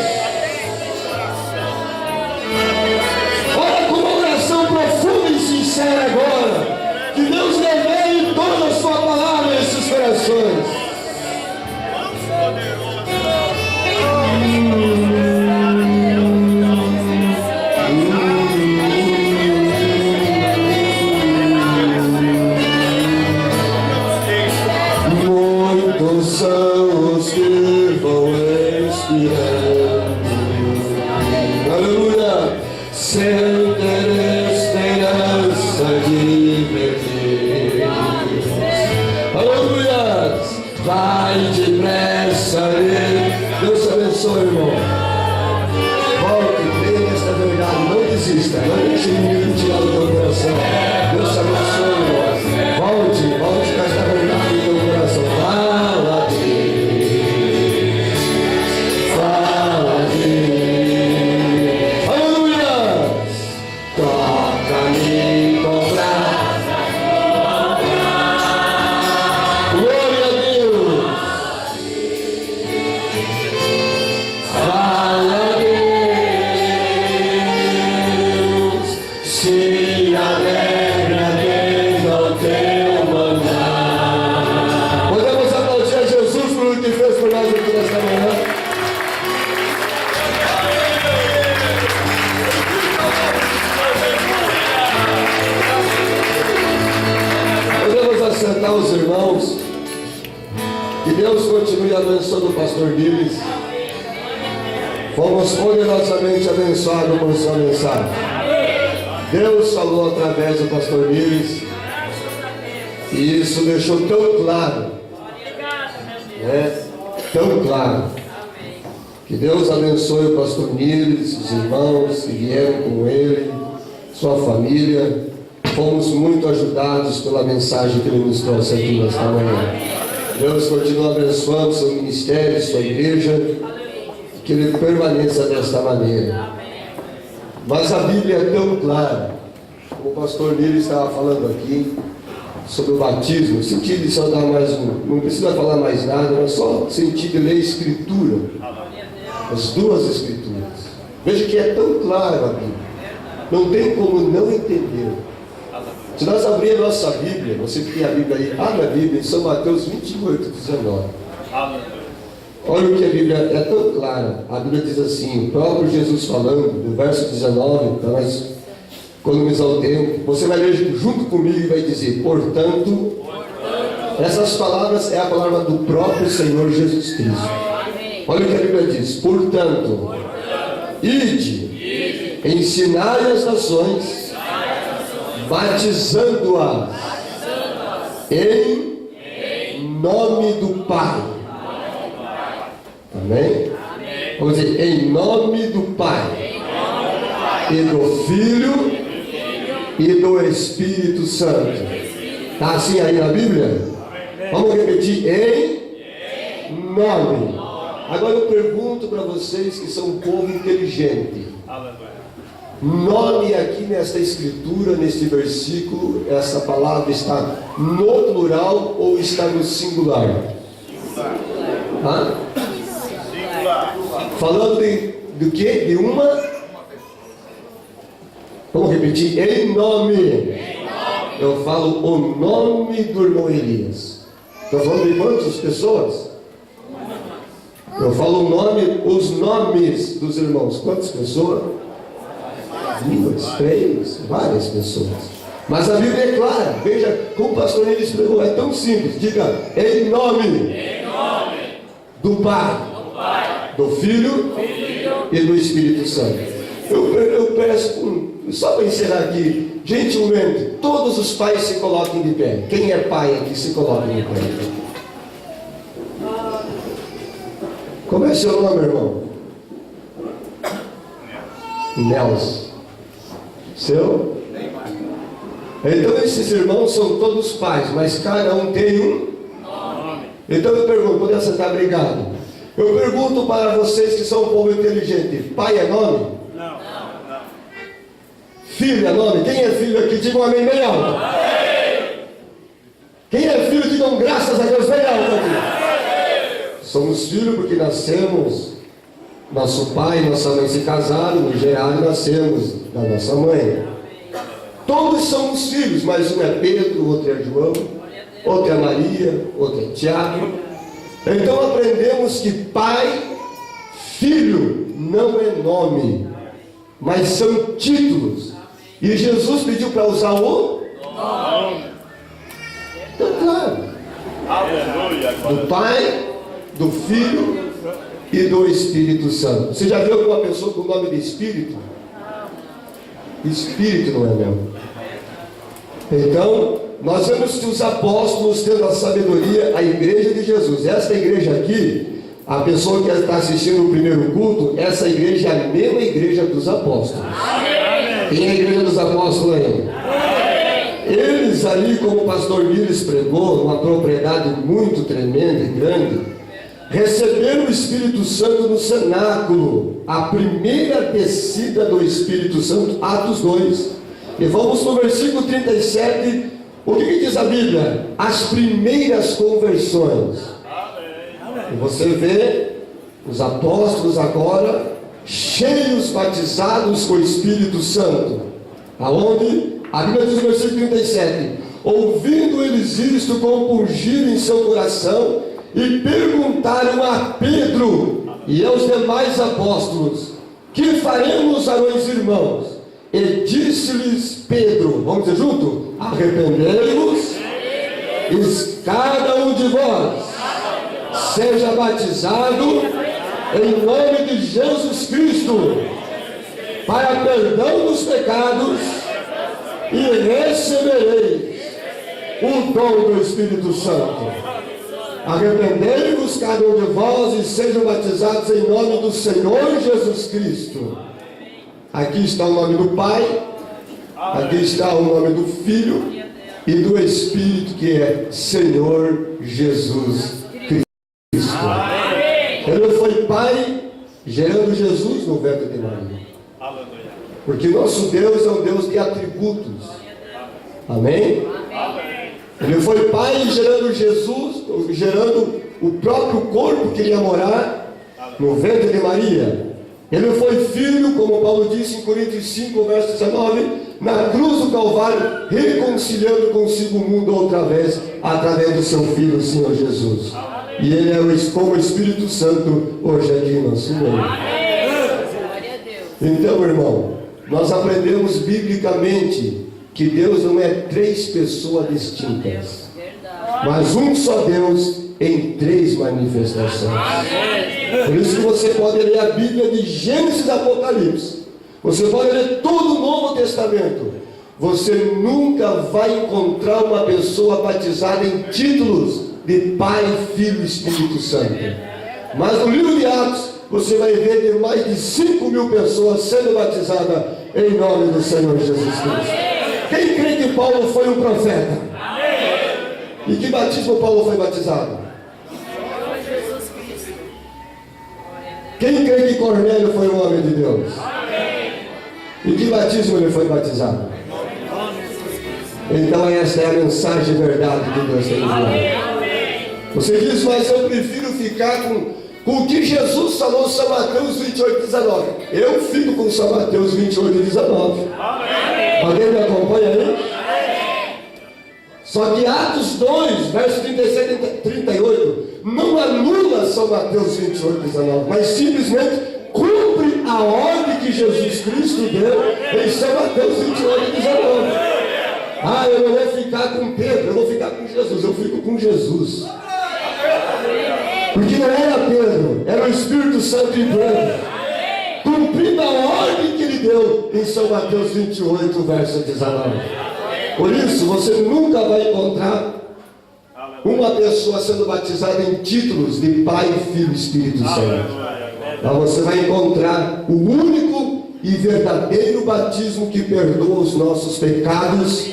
Ora com uma oração profunda e sincera agora. Que Deus revele toda a sua palavra em esses corações. Muitos são os que vão expirando. Aleluia! Sem ter esperança de ver. Aleluia! Vai depressa. Deus abençoe, irmão. Volte, creia nesta verdade. Não desista. Não deixe o inimigo tirar do teu coração. Deus abençoe, irmão. Volte com esta verdade no teu coração. Fala de mim. Fala de mim. Aleluia! Toca-me com graça. Glória a Deus. Fala de Deus. Se alegra vendo o teu mandar. Podemos aplaudir a Jesus por o que fez por nós aqui nesta manhã. Podemos assentar os irmãos. Que Deus continue abençoando o pastor Niles. Fomos poderosamente abençoados por sua mensagem. Deus falou através do pastor Niles. E isso deixou tão claro. Tão claro. Que Deus abençoe o pastor Niles, os irmãos que vieram com ele, sua família. Fomos muito ajudados pela mensagem que ele nos trouxe aqui nesta manhã. Deus continua abençoando seu ministério, sua igreja, que ele permaneça desta maneira. Mas a Bíblia é tão clara, como o pastor Niles estava falando aqui, sobre o batismo, sentir de só dar mais não precisa falar mais nada, mas só sentir de ler a Escritura, as duas Escrituras. Veja que é tão claro a Bíblia, não tem como não entender. Se nós abrirmos a nossa Bíblia, você que tem a Bíblia aí, abre a Bíblia em São Mateus 28, 19. Olha o que a Bíblia é tão clara. A Bíblia diz assim, o próprio Jesus falando, no verso 19, para nós economizar o tempo, você vai ler junto comigo e vai dizer, portanto, essas palavras é a palavra do próprio Senhor Jesus Cristo. Olha o que a Bíblia diz, portanto, ide, ensinai as nações, batizando-as em nome do Pai. Amém? Vamos dizer, em nome do Pai, e do Filho e do Espírito Santo. Está assim aí na Bíblia? Vamos repetir, em nome. Agora eu pergunto para vocês que são um povo inteligente. Nome aqui nesta escritura, neste versículo, essa palavra está no plural ou está no singular? Hã? Falando do que? De uma? Vamos repetir, em nome. Eu falo o nome do irmão Elias. Estou falando de quantas pessoas? Eu falo o nome, os nomes dos irmãos. Quantas pessoas? 2, 3, várias pessoas. Mas a Bíblia é clara. Veja como o pastor ele explicou. É tão simples. Diga, em nome do Pai, do Filho e do Espírito Santo. Eu peço, só para encerrar aqui, gentilmente, todos os pais se coloquem de pé. Quem é pai aqui se coloque de pé. Como é seu nome, irmão? Nelson. Seu? Então esses irmãos são todos pais, mas cada um tem um nome. Então eu pergunto, poder sentar, obrigado. Eu pergunto para vocês que são um povo inteligente: pai é nome? Não. Filho é nome? Quem é filho aqui? Diga um amém bem alto. Quem é filho, digam graças a Deus bem alto aqui. Somos filhos porque nascemos, nosso pai e nossa mãe se casaram, nos geraram e nascemos da nossa mãe. Todos somos filhos, mas um é Pedro, outro é João, outro é Maria, outro é Tiago. Então aprendemos que pai, filho, não é nome, mas são títulos. E Jesus pediu para usar o nome. Então, claro, do Pai, do Filho e do Espírito Santo. Você já viu alguma pessoa com o nome de Espírito? Espírito não é mesmo? Então, nós vemos que os apóstolos tendo a sabedoria, a igreja de Jesus. Esta igreja aqui, a pessoa que está assistindo o primeiro culto, essa igreja é a mesma igreja dos apóstolos. Quem é a igreja dos apóstolos aí? Eles ali, como o pastor Miles pregou, uma propriedade muito tremenda e grande, receberam o Espírito Santo no cenáculo, a primeira descida do Espírito Santo, Atos 2. E vamos no versículo 37, o que diz a Bíblia? As primeiras conversões. E você vê os apóstolos agora cheios, batizados com o Espírito Santo. Aonde? A Bíblia diz no versículo 37: ouvindo eles isto, compungiram em seu coração e perguntaram a Pedro e aos demais apóstolos: que faremos, varões irmãos? E disse-lhes Pedro, vamos dizer junto: arrependei-vos e cada um de vós seja batizado em nome de Jesus Cristo para perdão dos pecados, e recebereis o dom do Espírito Santo. Arrependei-vos cada um de vós e sejam batizados em nome do Senhor Jesus Cristo. Aqui está o nome do Pai, aqui está o nome do Filho e do Espírito, que é Senhor Jesus Cristo. Ele foi Pai gerando Jesus no ventre de Maria. Porque nosso Deus é um Deus de atributos. Amém? Ele foi Pai gerando Jesus, gerando o próprio corpo que iria morar no ventre de Maria. Ele foi Filho, como Paulo disse em Coríntios 5, verso 19, na cruz do Calvário, reconciliando consigo o mundo outra vez, através do seu Filho, o Senhor Jesus. E Ele é como o Espírito Santo hoje aqui em nosso meio. Então, irmão, nós aprendemos biblicamente que Deus não é três pessoas distintas, mas um só Deus em três manifestações. Por isso que você pode ler a Bíblia de Gênesis a Apocalipse, você pode ler todo o Novo Testamento, você nunca vai encontrar uma pessoa batizada em títulos de Pai, Filho e Espírito Santo. Mas no livro de Atos você vai ver de mais de 5.000 pessoas sendo batizadas em nome do Senhor Jesus Cristo. Quem crê que Paulo foi um profeta? E que batismo Paulo foi batizado? Quem crê que Cornélio foi um homem de Deus? E que batismo ele foi batizado? Então esta é a mensagem de verdade que Deus tem enviado. Você diz, mas eu prefiro ficar com o que Jesus falou em São Mateus 28, 19. Eu fico com São Mateus 28, 19. Alguém me acompanha aí? Só que Atos 2, verso 37 e 38, não anula São Mateus 28, 19, mas simplesmente cumpre a ordem que Jesus Cristo deu em São Mateus 28, 19. Ah, eu não vou ficar com Pedro, eu vou ficar com Jesus, eu fico com Jesus. Porque não era Pedro, era o Espírito Santo em Pedro. Com cumprindo a ordem que Ele deu em São Mateus 28, verso 19. Por isso, você nunca vai encontrar uma pessoa sendo batizada em títulos de Pai, Filho e Espírito Santo. Mas você vai encontrar o único e verdadeiro batismo que perdoa os nossos pecados,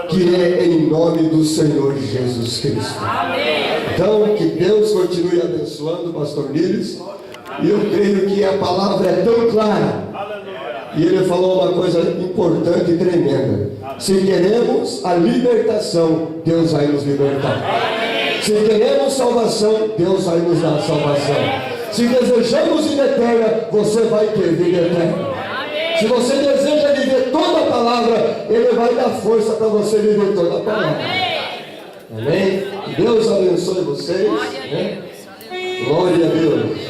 que é em nome do Senhor Jesus Cristo. Então, que Deus continue abençoando o pastor Nílis. E eu creio que a palavra é tão clara. E ele falou uma coisa importante e tremenda. Se queremos a libertação, Deus vai nos libertar. Se queremos salvação, Deus vai nos dar salvação. Se desejamos vida eterna, você vai ter vida eterna. Se você deseja viver toda a palavra, Ele vai dar força para você viver toda a palavra. Amém? Deus abençoe vocês. Glória a Deus.